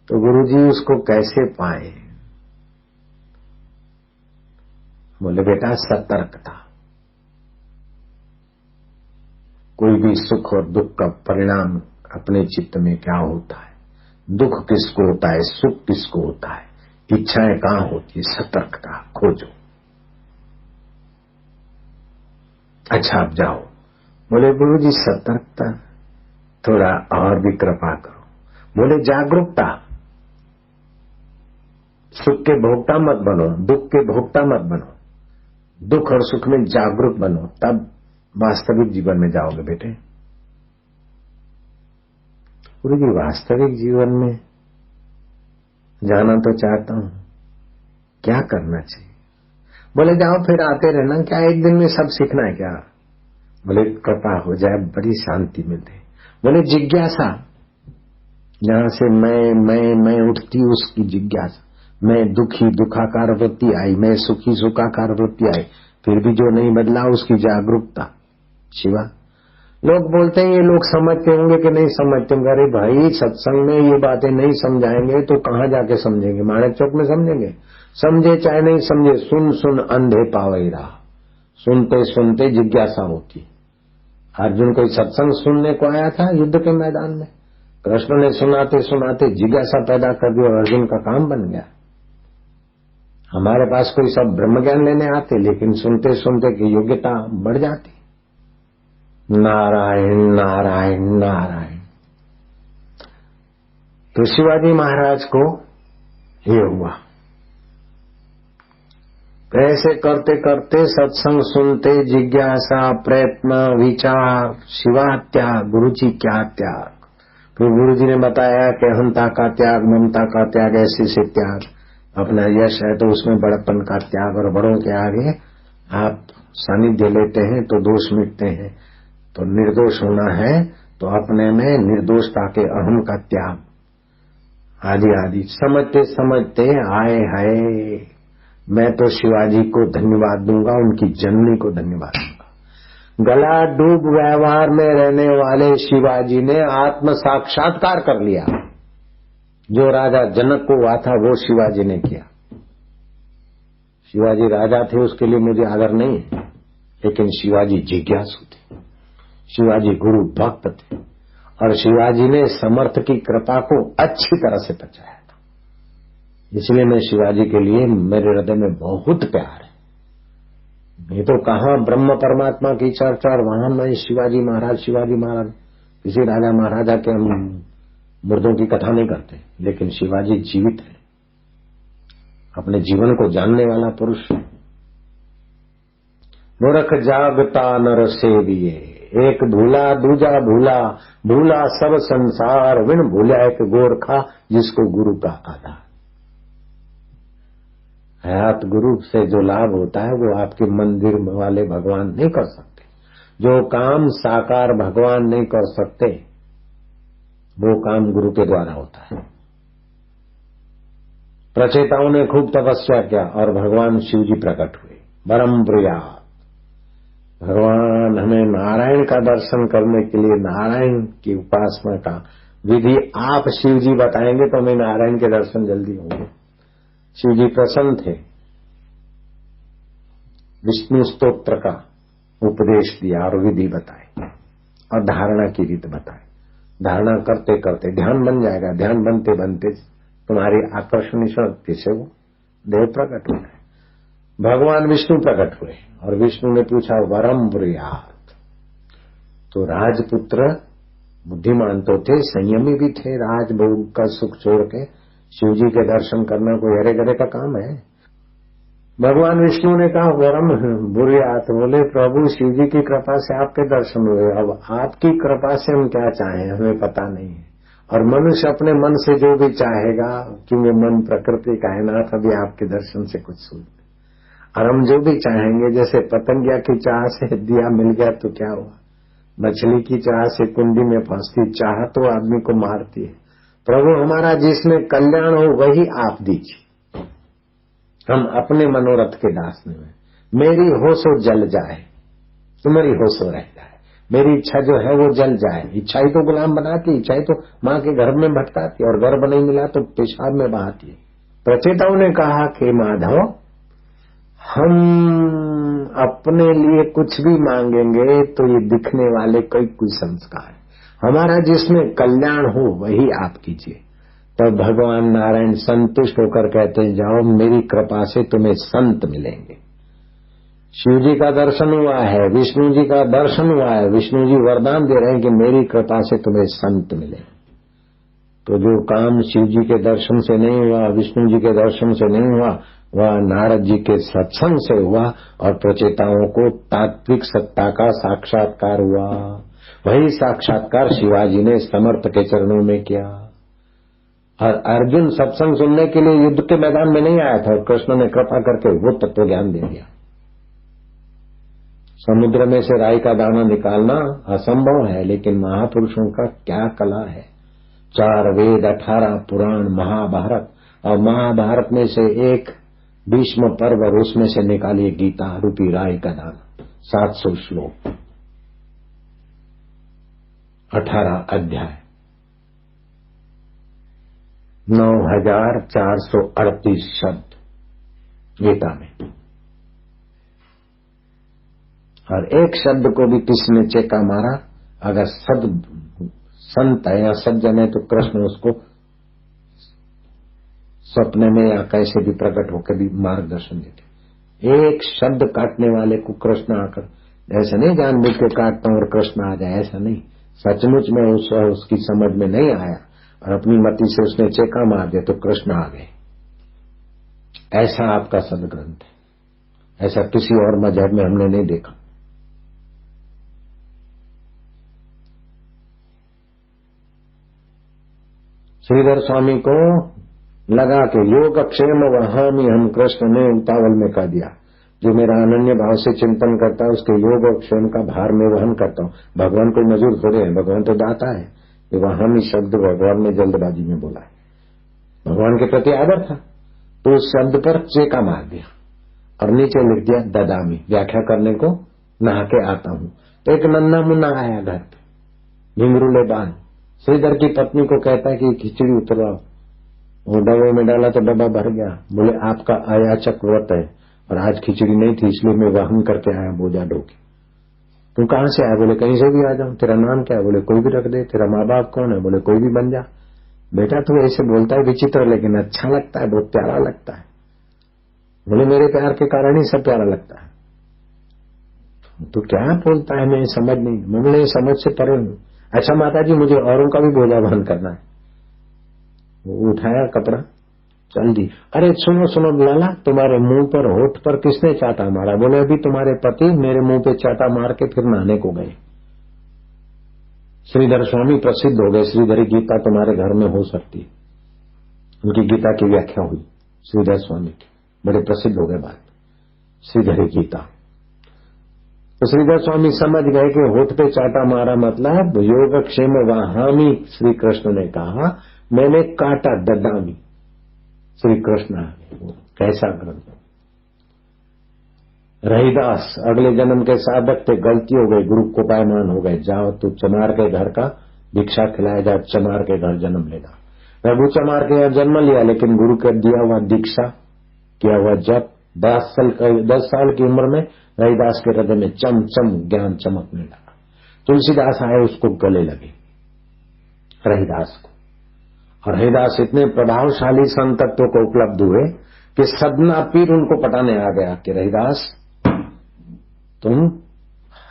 तो गुरुजी उसको कैसे पाए? बोले बेटा सतर्कता। कोई भी सुख और दुख का परिणाम अपने चित्त में क्या होता है, दुख किसको होता है, सुख किसको होता है, इच्छाएं कहां होती है, सतर्कता खोजो। अच्छा आप जाओ। बोले गुरु जी सतर्कता, थोड़ा और भी कृपा करो। बोले जागरूकता, सुख के भोक्ता मत बनो, दुख के भोक्ता मत बनो, दुख और सुख में जागरूक बनो, तब वास्तविक जीवन में जाओगे बेटे। गुरु जी वास्तविक जीवन में जाना तो चाहता हूं, क्या करना चाहिए? बोले जाओ फिर आते रहना, क्या एक दिन में सब सीखना है क्या? बोले कृपा हो जाए बड़ी शांति मिलती। बोले जिज्ञासा, जहां से मैं उठती उसकी जिज्ञासा, मैं दुखी दुखाकार वृत्ति आई, मैं सुखी सुखाकार वृत्ति आई, फिर भी जो नहीं बदला उसकी जागरूकता। शिवा लोग बोलते हैं ये लोग समझते होंगे कि नहीं समझते होंगे। अरे भाई सत्संग में ये बातें नहीं समझाएंगे तो कहां जाके समझेंगे? माणक चौक में समझेंगे? समझे चाहे नहीं समझे, सुन सुन अंधे पावई रहा। सुनते सुनते जिज्ञासा होती। अर्जुन कोई सत्संग सुनने को आया था युद्ध के मैदान में, कृष्ण ने सुनाते सुनाते जिज्ञासा पैदा कर दी और अर्जुन का काम बन गया। हमारे पास कोई सब ब्रह्म ज्ञान लेने आते, लेकिन सुनते सुनते की योग्यता बढ़ जाती। नारायण नारायण नारायण। तो शिवाजी महाराज को ये हुआ। ऐसे करते करते सत्संग सुनते जिज्ञासा प्रयत्न विचार शिवा त्याग, गुरु जी क्या त्याग। फिर गुरु जी ने बताया कि अहंता का त्याग, ममता का त्याग, ऐसे से त्याग। अपना यश है तो उसमें बड़प्पन का त्याग, और बड़ों के आगे आप सानिध्य लेते हैं तो दोष मिटते हैं। तो निर्दोष होना है तो अपने में निर्दोषता के अहम का त्याग आदि आदि समझते समझते आए हाय। मैं तो शिवाजी को धन्यवाद दूंगा, उनकी जननी को धन्यवाद दूंगा। गला डूब व्यवहार में रहने वाले शिवाजी ने आत्म साक्षात्कार कर लिया। जो राजा जनक को हुआ था वो शिवाजी ने किया। शिवाजी राजा थे उसके लिए मुझे आदर नहीं है, लेकिन शिवाजी जिज्ञासु थे, शिवाजी गुरु भक्त थे, और शिवाजी ने समर्थ की कृपा को अच्छी तरह से पचाया था। इसलिए मैं शिवाजी के लिए मेरे हृदय में बहुत प्यार है। ये तो कहां ब्रह्म परमात्मा की चर्चा, और वहां मैं शिवाजी महाराज किसी राजा महाराजा के हम मुर्दों की कथा नहीं करते, लेकिन शिवाजी जीवित है, अपने जीवन को जानने वाला पुरुष। मूर्ख जागता नर सेविये, एक भूला दूजा भूला, भूला सब संसार, विन भूला एक गोरखा जिसको गुरु का आधार। हयात गुरु से जो लाभ होता है वो आपके मंदिर वाले भगवान नहीं कर सकते। जो काम साकार भगवान नहीं कर सकते वो काम गुरु के द्वारा होता है। प्रचेताओं ने खूब तपस्या किया और भगवान शिव जी प्रकट हुए। परम प्रियात भगवान हमें नारायण का दर्शन करने के लिए नारायण की उपासना का विधि आप शिव जी बताएंगे तो हमें नारायण के दर्शन जल्दी होंगे। शिव जी प्रसन्न थे, विष्णु स्तोत्र का उपदेश दिया और विधि बताई और धारणा की रीत बताई। धारणा करते करते ध्यान बन जाएगा, ध्यान बनते बनते तुम्हारी आकर्षणी शक्ति से वो देव प्रकट हो गए। भगवान विष्णु प्रकट हुए और विष्णु ने पूछा वरम ब्रूयात। तो राजपुत्र बुद्धिमान तो थे, संयमी भी थे, राजभोग का सुख छोड़ के शिव जी के दर्शन करना कोई हरे गरे का काम है। भगवान विष्णु ने कहा वरम ब्रूयात। बोले प्रभु शिव जी की कृपा से आपके दर्शन हुए, अब आपकी कृपा से हम क्या चाहें हमें पता नहीं है। और मनुष्य अपने मन से जो भी चाहेगा, क्योंकि मन प्रकृति का है ना, तभी आपके दर्शन से कुछ सूझ। और हम जो भी चाहेंगे, जैसे पतंगिया की चाह से दिया मिल गया तो क्या हुआ, मछली की चाह से कुंडी में फंसती, चाह तो आदमी को मारती है। प्रभु हमारा जिसमें कल्याण हो वही आप दीजिए। हम अपने मनोरथ के दास में, मेरी हो सो जल जाए, तुम्हारी हो सो रह जाए, मेरी इच्छा जो है वो जल जाए। इच्छा ही तो गुलाम बनाती, इच्छा ही तो माँ के गर्भ में भटकाती, और गर्भ नहीं मिला तो पेशाब में बहाती है। प्रचेताओं ने कहा कि माधव हम अपने लिए कुछ भी मांगेंगे तो ये दिखने वाले कई कुसंस्कार है। हमारा जिसमें कल्याण हो वही आप कीजिए। तो भगवान नारायण संतुष्ट होकर कहते हैं, जाओ मेरी कृपा से तुम्हें संत मिलेंगे। शिव जी का दर्शन हुआ है, विष्णु जी का दर्शन हुआ है, विष्णु जी वरदान दे रहे हैं कि मेरी कृपा से तुम्हें संत मिले। तो जो काम शिव जी के दर्शन से नहीं हुआ, विष्णु जी के दर्शन से नहीं हुआ, वह नारद जी के सत्संग से हुआ और प्रचेताओं को तात्विक सत्ता का साक्षात्कार हुआ। वही साक्षात्कार शिवाजी ने समर्थ के चरणों में किया। और अर्जुन सत्संग सुनने के लिए युद्ध के मैदान में नहीं आया था और कृष्ण ने कृपा करके वो तत्व ज्ञान दे दिया। समुद्र में से राई का दाना निकालना असंभव है, लेकिन महापुरुषों का क्या कला है। 4 वेद, 18 पुराण, महाभारत, और महाभारत में से एक भीष्म पर्व और उसमें से निकालिए गीता रूपी राई का दाना। 700 श्लोक, 18 अध्याय, 9438 शब्द गीता में। और एक शब्द को भी किसी ने चेका मारा, अगर संत है या सज्जन है, तो कृष्ण उसको सपने में या कैसे भी प्रकट होकर भी मार्गदर्शन देते। एक शब्द काटने वाले को कृष्ण आकर, ऐसा नहीं जानबूझ के काटता हूं और कृष्ण आ जाए, ऐसा नहीं। सचमुच में उसकी समझ में नहीं आया और अपनी मति से उसने चेका मार दिया तो कृष्ण आ गए। ऐसा आपका सदग्रंथ है, ऐसा किसी और मजहब में हमने नहीं देखा। श्रीधर स्वामी को लगा कि योग क्षेम वहामी हम, कृष्ण ने उतावल में कह दिया। जो मेरा अनन्य भाव से चिंतन करता है उसके योग और क्षेम का भार में वहन करता हूं। भगवान कोई मजूर थोड़े हैं, भगवान तो दाता है। ये वहामी शब्द भगवान ने जल्दबाजी में बोला है। भगवान के प्रति आदर था तो उस शब्द पर चेका मार दिया और नीचे लिख दिया ददामी, व्याख्या करने को नहा के आता हूं। तो एक नन्ना मुन्ना आया घर पे, घिंगरूले बाल, श्रीधर की पत्नी को कहता है कि खिचड़ी उतरवाओ। वो डब्बे में डाला तो डब्बा भर गया। बोले आपका अयाचक व्रत है और आज खिचड़ी नहीं थी इसलिए मैं वाहन करके आया बोझा ढोके। तू कहां से आया? बोले कहीं से भी आ जाऊं। तेरा नाम क्या है? बोले कोई भी रख दे। तेरा माँ बाप कौन है? बोले कोई भी बन जा। बेटा तू ऐसे बोलता है विचित्र, लेकिन अच्छा लगता है, बहुत प्यारा लगता है। बोले मेरे प्यार के कारण ही सब प्यारा लगता है। तू क्या बोलता है? मैं समझ नहीं। मैं बोले समझ से परे हूं। अच्छा माता जी मुझे औरों का भी बोझा वहन करना है। वो उठाया कपड़ा, चल दी। अरे सुनो सुनो लाला, तुम्हारे मुंह पर होठ पर किसने चाटा मारा? बोले अभी तुम्हारे पति मेरे मुंह पे चाटा मार के फिर नहाने को गए। श्रीधर स्वामी प्रसिद्ध हो गए। श्रीधरी गीता तुम्हारे घर में हो सकती है। उनकी गीता की व्याख्या हुई श्रीधर स्वामी की, बड़े प्रसिद्ध हो गए बात श्रीधरी गीता। तो श्रीधर स्वामी समझ गए कि होठ पे चाटा मारा मतलब योगक्षेम वहामी। श्री कृष्ण ने कहा मैंने काटा ददामी। श्री कृष्ण कैसा ग्रंथ। रहीदास अगले जन्म के साधक थे, गलती हो गई, गुरु को पायमान हो गए। जाओ तू चमार के घर का भिक्षा खिलाया जा, चमार के घर जन्म लेना। रघु चमार के घर जन्म लिया, लेकिन गुरु का दिया हुआ दीक्षा किया हुआ जब 10 साल की उम्र में रहीदास के हृदय में चम चम ज्ञान चमकने लगा। तुलसीदास आए, उसको गले लगे रहीदास को, और रहीदास इतने प्रभावशाली संतत्व को उपलब्ध हुए कि सदना पीर उनको पटाने आ गया कि रहीदास तुम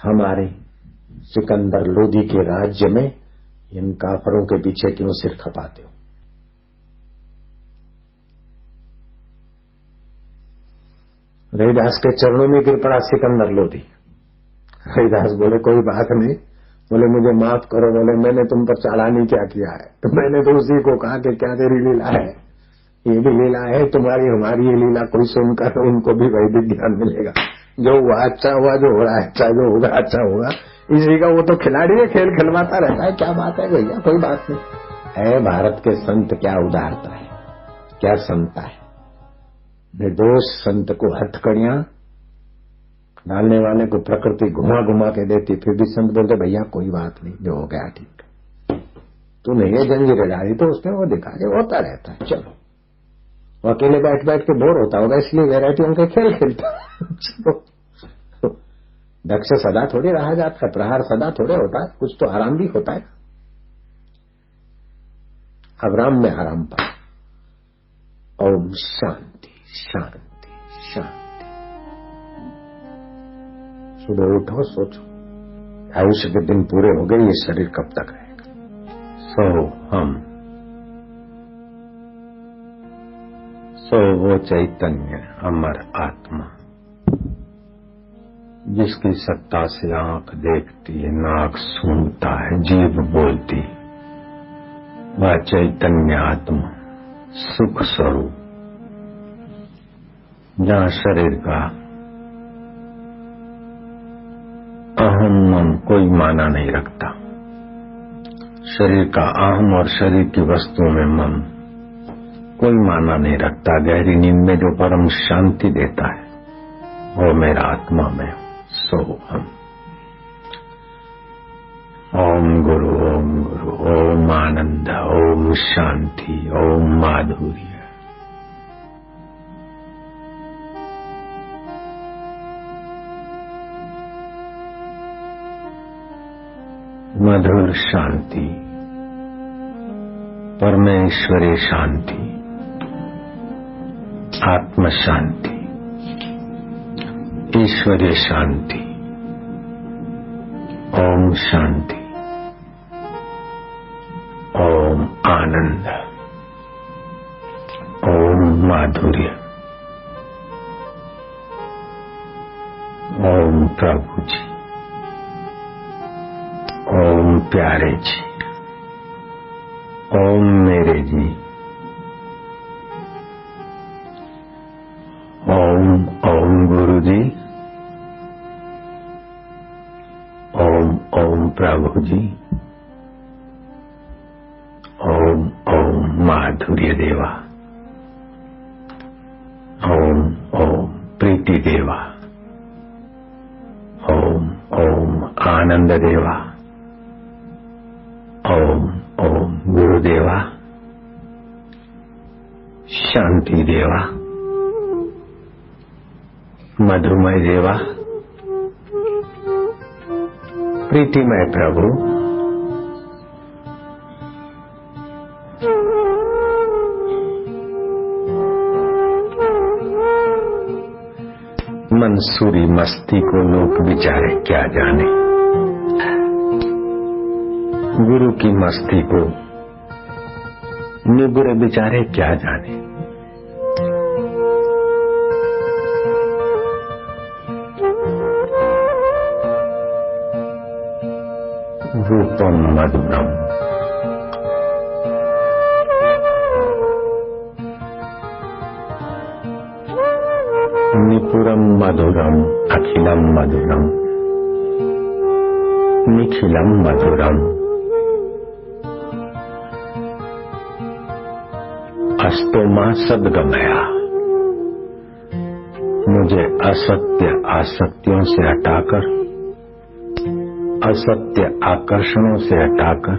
हमारे सिकंदर लोधी के राज्य में इन काफरों के पीछे क्यों सिर खपाते हो? रहीदास के चरणों में गिर पड़ा सिकंदर लोधी। रहीदास बोले कोई बात नहीं। बोले मुझे माफ करो। बोले मैंने तुम पर चालानी क्या किया है? तो मैंने तो उसी को कहा कि क्या तेरी लीला है, ये भी लीला है तुम्हारी हमारी। ये लीला कोई सुनकर उनको भी वैदिक ज्ञान मिलेगा। जो हुआ अच्छा हुआ, जो हो रहा है अच्छा, जो होगा अच्छा होगा। इसी का वो तो खिलाड़ी है, खेल खिलवाता रहता है। क्या बात है भैया, कोई बात नहीं है। भारत के संत क्या उदारता है, क्या संता है। निर्दोष संत को हथकड़ियां डालने वाले को प्रकृति घुमा घुमा के देती, फिर भी संत बोलते भैया कोई बात नहीं, जो हो गया ठीक। तूने ये जंजीरें डाली तो उसने वो दिखा के होता रहता है। चलो वो अकेले बैठ बैठ के बोर होता होगा, इसलिए वैरायटियों के खेल खेलता। दक्ष सदा थोड़ी रहा जाता है, प्रहार सदा थोड़े होता है, कुछ तो आराम भी होता है। अब राम में आराम पा। ओम शांति शांति शांति। सुबह उठो, सोचो आयुष्य के दिन पूरे हो गए, ये शरीर कब तक रहेगा। सो वो चैतन्य अमर आत्मा जिसकी सत्ता से आंख देखती है, नाक सूंघता है, जीभ बोलती, वह चैतन्य आत्मा सुख स्वरूप, जहां शरीर का अहम मन कोई माना नहीं रखता, शरीर का अहम और शरीर की वस्तुओं में मन कोई माना नहीं रखता। गहरी नींद में जो परम शांति देता है वो मेरा आत्मा में सो हम। ओम गुरु, ओम आनंद, ओम शांति, ओम माधुर्य। मधुर शांति, परमेश्वरी शांति, आत्म शांति, ईश्वरीय शांति। ओम शांति, ओम आनंद, ओम माधुर्य, ओम प्रभु जी, ओम प्यारे जी, ओम मेरे जी, ओम ओम गुरु जी, ओम ओम प्रभु जी, ओम ओम माधुर्य देवा, ओम ओम प्रीति देवा, ओम ओम आनंद देवा, ओम ओम गुरुदेवा, शांति देवा, मधुमय देवा, प्रीतिमय प्रभु, मंसूरी मस्ती को लोग बेचारे क्या जाने, गुरु की मस्ती को निबुरे बेचारे क्या जाने। रूपम मधुरम, निपुरम मधुरम, अखिलम मधुरम, निखिलम मधुरम, अस्तोमा सद्गमया। मुझे असत्य आसक्तियों से हटाकर, असत्य आकर्षणों से हटाकर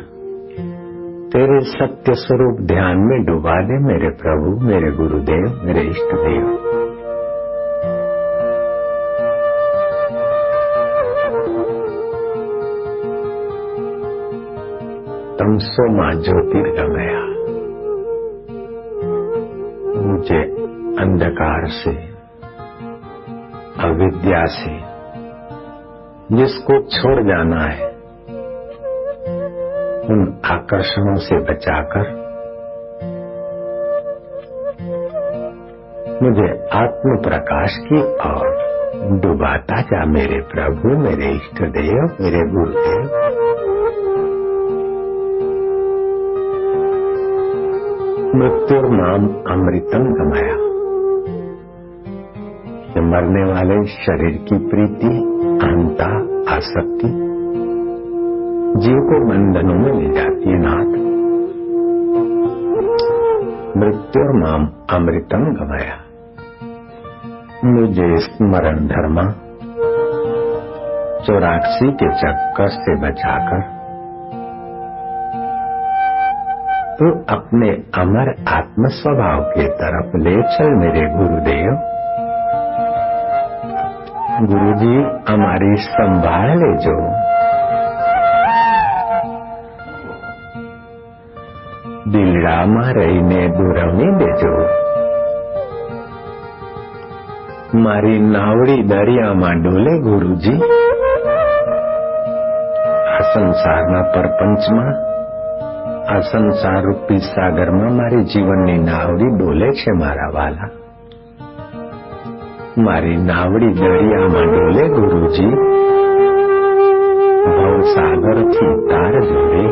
तेरे सत्य स्वरूप ध्यान में डुबा दे मेरे प्रभु, मेरे गुरुदेव, मेरे इष्ट देव। तमसो मां ज्योतिर्गमया। मुझे अंधकार से, अविद्या से जिसको छोड़ जाना है, उन आकर्षणों से बचाकर मुझे आत्म प्रकाश की ओर डुबाता जा मेरे प्रभु, मेरे इष्ट देव, मेरे गुरुदेव। मृत्युर्नाम अमृतम गमया। ये मरने वाले शरीर की प्रीति, अहंता, आसक्ति जीव को बंधनों में ले जाती है नाथ। मृत्युर्माम अमृतम गमया। मुझे स्मरण धर्म 84 के चक्कर से बचाकर तो अपने अमर आत्म स्वभाव के तरफ ले चल मेरे गुरुदेव। गुरुजी हमारी संभाल ले जो, दिलडाમાં રહીને દુરવણી દેજો। મારી નાવડી દરિયામાં ડોલે ગુરુજી, આ સંસારના પરપંચમાં, આ સંસાર રૂપી સાગરમાં મારી જીવનની નાવડી ડોલે છે મારા વાલા। મારી નાવડી દરિયામાં ડોલે ગુરુજી, ભવસાગરથી તાર જોડે।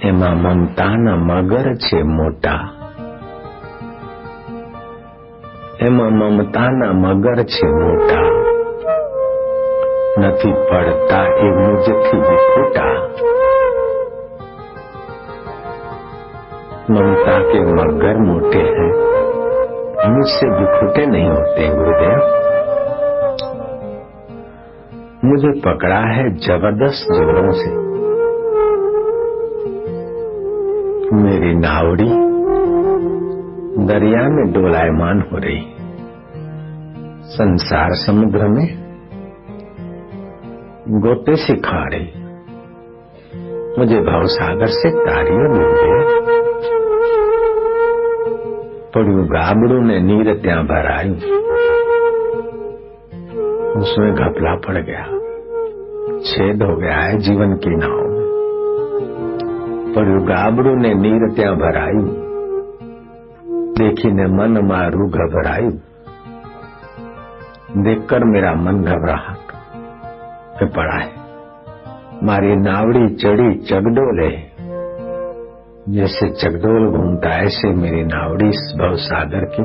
એમાં મમતાના મગર છે મોટા, એમાં મમતાના મગર છે મોટા, નથી પડતા એ મુझથી વિખૂટા। ममता के मगर मोटे हैं, मुझसे विखुटे नहीं होते गुरुदेव। मुझे पकड़ा है जबरदस्त जोरों से। मेरी नावड़ी दरिया में डोलायमान हो रही, संसार समुद्र में गोते से खा रही। मुझे भवसागर से तारियो डूबे। पड़ू गाबड़ू ने नीर त्या भरायू, उसमें घपला पड़ गया, छेद हो गया है जीवन की नाव में। पड़ू गाबड़ू ने नीर त्या भरायू, देखीने मन मारू घबरायू। देखकर मेरा मन घबराहट में पड़ा है। मारी नावड़ी चढ़ी चगडोले, जैसे चगडोल घूमता ऐसे मेरी नावड़ी इस भवसागर की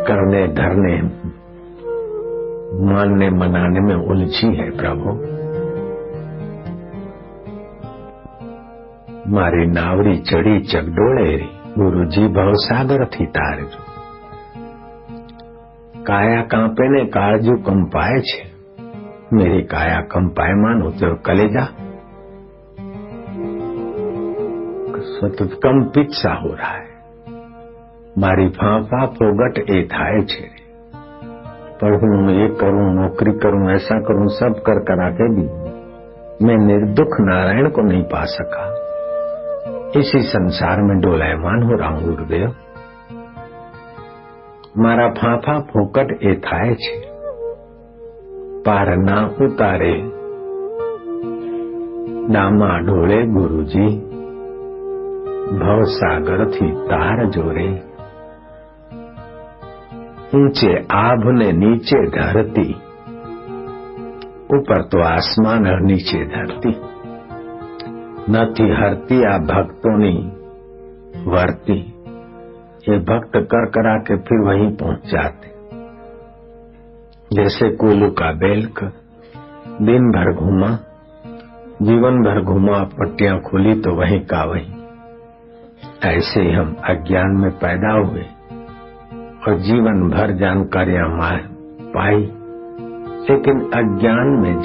करने धरने मानने मनाने में उलझी है प्रभु। मारी नावड़ी चढ़ी चगडोले, गुरुजी भवसागर थी तार जो। काया कांपे ने काळजू कंपाए छे, मेरी काया कंपायमान होते और कलेजा सतत कंपित सा हो रहा है। मारी फांफा फोगट ए थाय छे, पढ़ूं ये करूं नौकरी करूं ऐसा करूं सब कर करा के भी मैं निर्दुख नारायण को नहीं पा सका। इसी संसार में डोलायमान हो रहा हूं गुरुदेव। मारा फांफा फोकट ए थाय छे, पार ना उतारे डामा ढोले गुरुजी, भवसागर थी तार जोरे। ऊंचे आभ ने नीचे धरती, ऊपर तो आसमान और नीचे धरती। નથી હરતી આ ભક્તોની વર્તી, ये भक्त कर करा के फिर वहीं पहुंच जाते। जैसे कोलू का बेल्क दिन भर घूमा, जीवन भर घूमा, पट्टियां खोली तो वहीं का वहीं। ऐसे ही हम अज्ञान में पैदा हुए और जीवन भर जानकारियां पाई, लेकिन अज्ञान में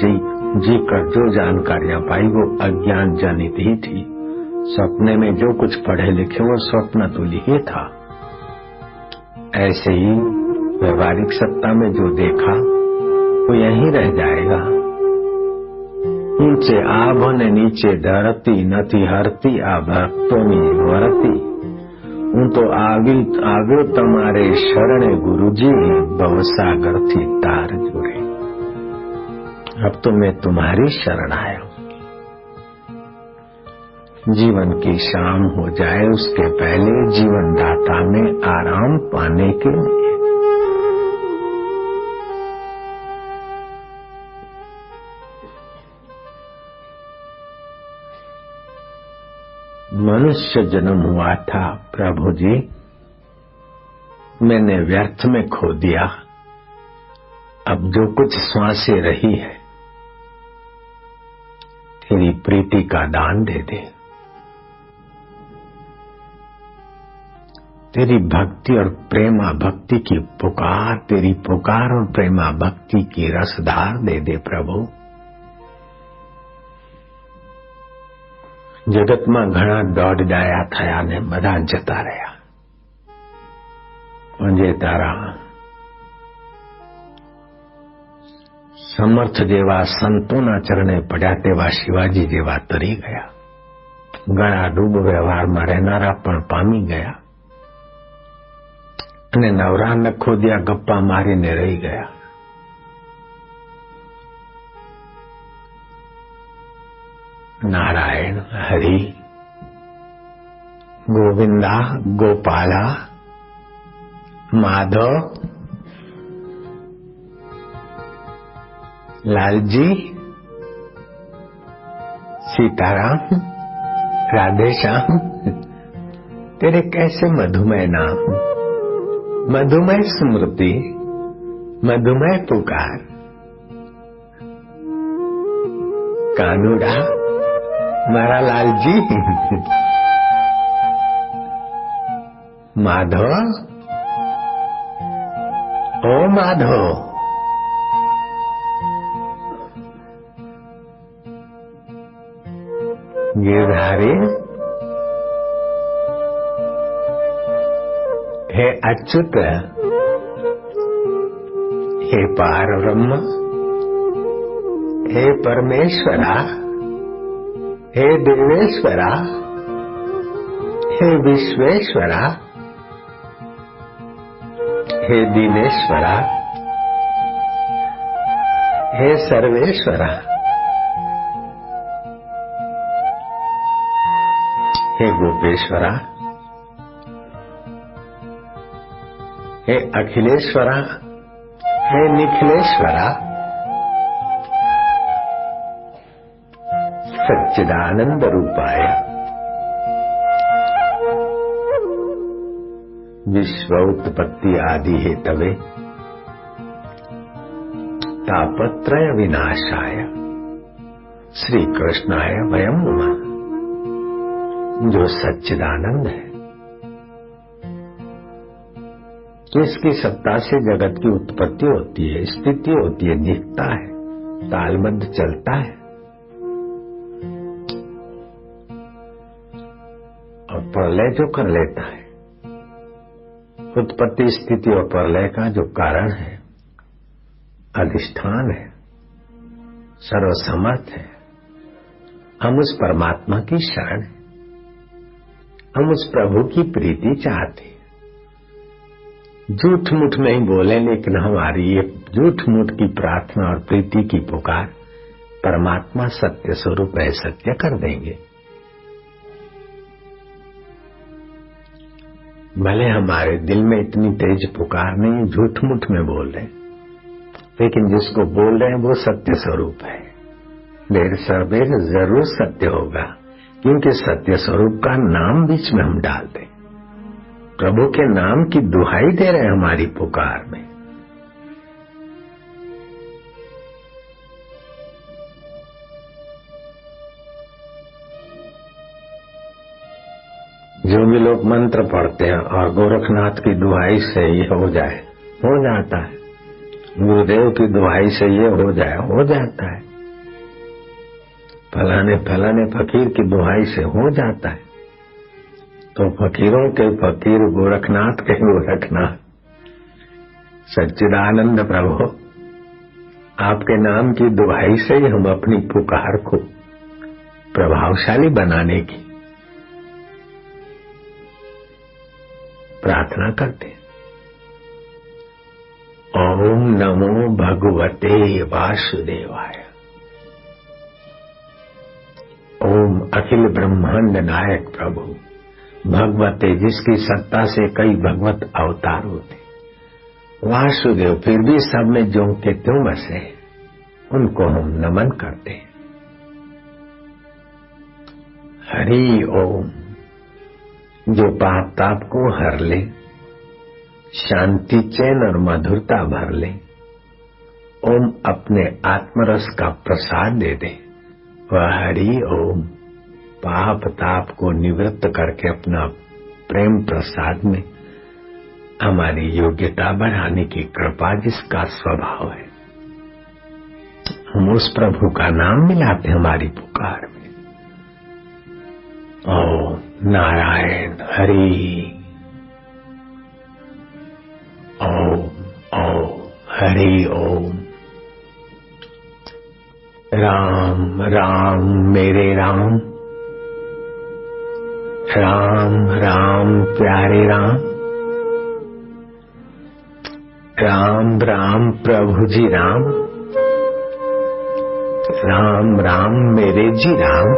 जी कर जो जानकारियां पाई वो अज्ञान जनित ही थी। सपने में जो कुछ पढ़े लिखे वो स्वप्न तुल्य ही था। ऐसे ही व्यवहारिक सत्ता में जो देखा वो यहीं रह जाएगा। ऊंचे आभ ने नीचे धरती, નથી હરતી આ ભક્તોની વરતી। હું તો આવ્યો તમારે શરણે ગુરુજી, ભવસાગર थी तार जोड़े। अब तो मैं तुम्हारी शरण आया हूं। जीवन की शाम हो जाए उसके पहले जीवन दाता में आराम पाने के लिए मनुष्य जन्म हुआ था प्रभु जी, मैंने व्यर्थ में खो दिया। अब जो कुछ सांसें रही है तेरी प्रीति का दान दे दे। तेरी भक्ति और प्रेमा भक्ति की पुकार, तेरी पुकार और प्रेमा भक्ति की रसधार दे दे प्रभु। જગતમાં ઘણા દોડ ડાયા થયા ને બધા જતા રહ્યા, પણ જે તારા સમર્થ જેવા સંતોના ચરણે પડ્યા તેવા શિવાજી જેવા તરી ગયા. ગળા ડૂબ વ્યવહારમાં રહેનારા પણ પામી ગયા અને નવરા નખોદિયા ગપ્પા મારીને રહી ગયા. नारायण हरि गोविंदा गोपाला माधव लालजी सीताराम राधे श्याम तेरे कैसे मधुमय नाम, मधुमय स्मृति, मधुमय पुकार. कानूड़ा मारा लालजी, माधव ओ माधव, गिरधारी हे अच्युत, हे पार ब्रह्म, हे परमेश्वरा, हे देवेश्वरा, हे विश्वेश्वरा, हे दीनेश्वरा, हे सर्वेश्वरा, हे गोपेश्वरा, हे अखिलेश्वरा, हे निखिलेश्वरा, सच्चिदानंद रूपाय विश्व उत्पत्ति आदि हेतवे तापत्रय विनाशाय श्री कृष्णाय वयं नमः. जो सच्चिदानंद है, इसकी सत्ता से जगत की उत्पत्ति होती है, स्थिति होती है, दिखता है, तालबद्ध चलता है और प्रलय जो कर लेता है. उत्पत्ति स्थिति और प्रलय का जो कारण है, अधिष्ठान है, सर्वसमर्थ है. हम उस परमात्मा की शरण है, हम उस प्रभु की प्रीति चाहते हैं. झूठ मूठ नहीं बोले, लेकिन हमारी ये झूठ मूठ की प्रार्थना और प्रीति की पुकार परमात्मा सत्य स्वरूप है, सत्य कर देंगे. भले हमारे दिल में इतनी तेज पुकार नहीं, झूठ मूठ में बोल रहे, लेकिन जिसको बोल रहे हैं वो सत्य स्वरूप है. देर सवेर जरूर सत्य होगा, क्योंकि सत्य स्वरूप का नाम बीच में हम डाल दें. प्रभु के नाम की दुहाई दे रहे हैं हमारी पुकार में. जो भी लोग मंत्र पढ़ते हैं और गोरखनाथ की दुहाई से ये हो जाए, हो जाता है. गुरुदेव की दुहाई से ये हो जाए, हो जाता है. फलाने फलाने फकीर की दुहाई से हो जाता है. तो फकीरों के फकीर गोरखनाथ के गोरखनाथ सच्चिदानंद प्रभु, आपके नाम की दुहाई से ही हम अपनी पुकार को प्रभावशाली बनाने की प्रार्थना करते हैं. ओम नमो भगवते वासुदेवाय. ओम अखिल ब्रह्मांड नायक प्रभु भगवते, जिसकी सत्ता से कई भगवत अवतार होते. वासुदेव, फिर भी सब में जो के त्यों बसे, उनको हम नमन करते हैं. हरि ओम, जो पाप ताप को हर ले, शांति चैन और मधुरता भर ले. ओम अपने आत्मरस का प्रसाद दे दे. वह हरि ओम पाप ताप को निवृत्त करके अपना प्रेम प्रसाद में हमारी योग्यता बढ़ाने की कृपा, जिसका स्वभाव है, हम उस प्रभु का नाम मिलाते हमारी पुकार में. नारायण हरि ओम ओम हरि ओम। राम राम मेरे राम, राम राम प्यारे राम, राम राम प्रभु जी राम, राम राम मेरे जी राम,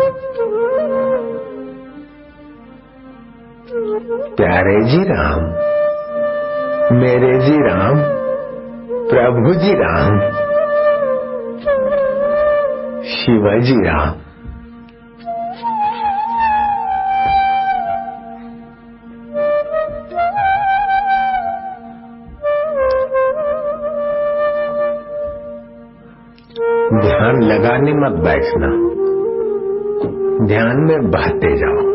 प्यारे जी राम, मेरे जी राम, प्रभु जी राम, शिव जी राम। ध्यान लगाने मत बैठना, ध्यान में बहते जाओ।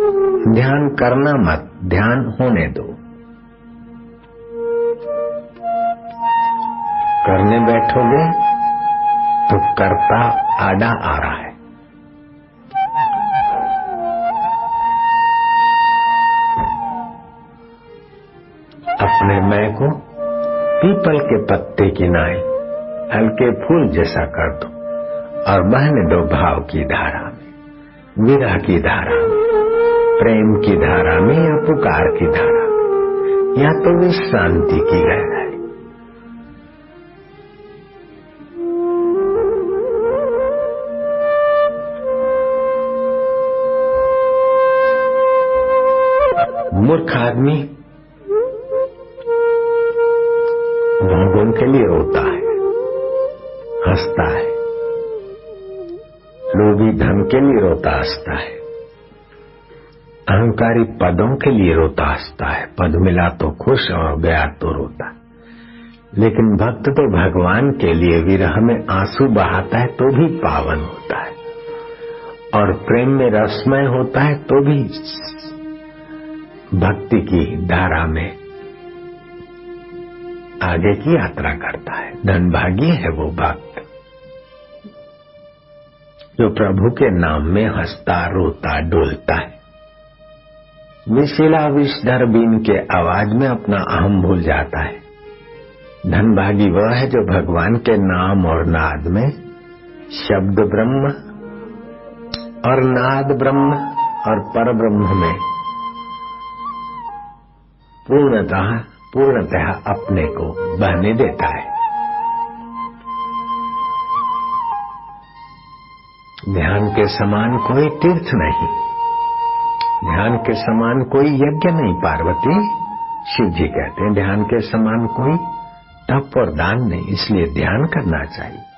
ध्यान करना मत, ध्यान होने दो। करने बैठोगे तो कर्ता आड़ा आ रहा है। अपने मैं को पीपल के पत्ते की नाई हल्के फूल जैसा कर दो और बहने दो भाव की धारा में, विरह की धारा में, प्रेम की धारा में या पुकार की धारा में, या तो विश्रांति की गहराई। मूर्ख आदमी भोगों के लिए रोता है, हंसता है। लोभी धन के लिए रोता हंसता है, अहंकारी पदों के लिए रोता हंसता है। पद मिला तो खुश और गया तो रोता। लेकिन भक्त तो भगवान के लिए विरह में आंसू बहाता है तो भी पावन होता है, और प्रेम में रसमय होता है तो भी भक्ति की धारा में आगे की यात्रा करता है। धनभागी है वो भक्त जो प्रभु के नाम में हंसता, रोता, डोलता है। विशिला विषधर बीन के आवाज में अपना अहम भूल जाता है। धनभागी वह है जो भगवान के नाम और नाद में शब्द ब्रह्म और नाद ब्रह्म और पर ब्रह्म में पूर्णतः अपने को बहने देता है। ध्यान के समान कोई तीर्थ नहीं, ध्यान के समान कोई यज्ञ नहीं। पार्वती शिव जी कहते हैं ध्यान के समान कोई तप और दान नहीं, इसलिए ध्यान करना चाहिए।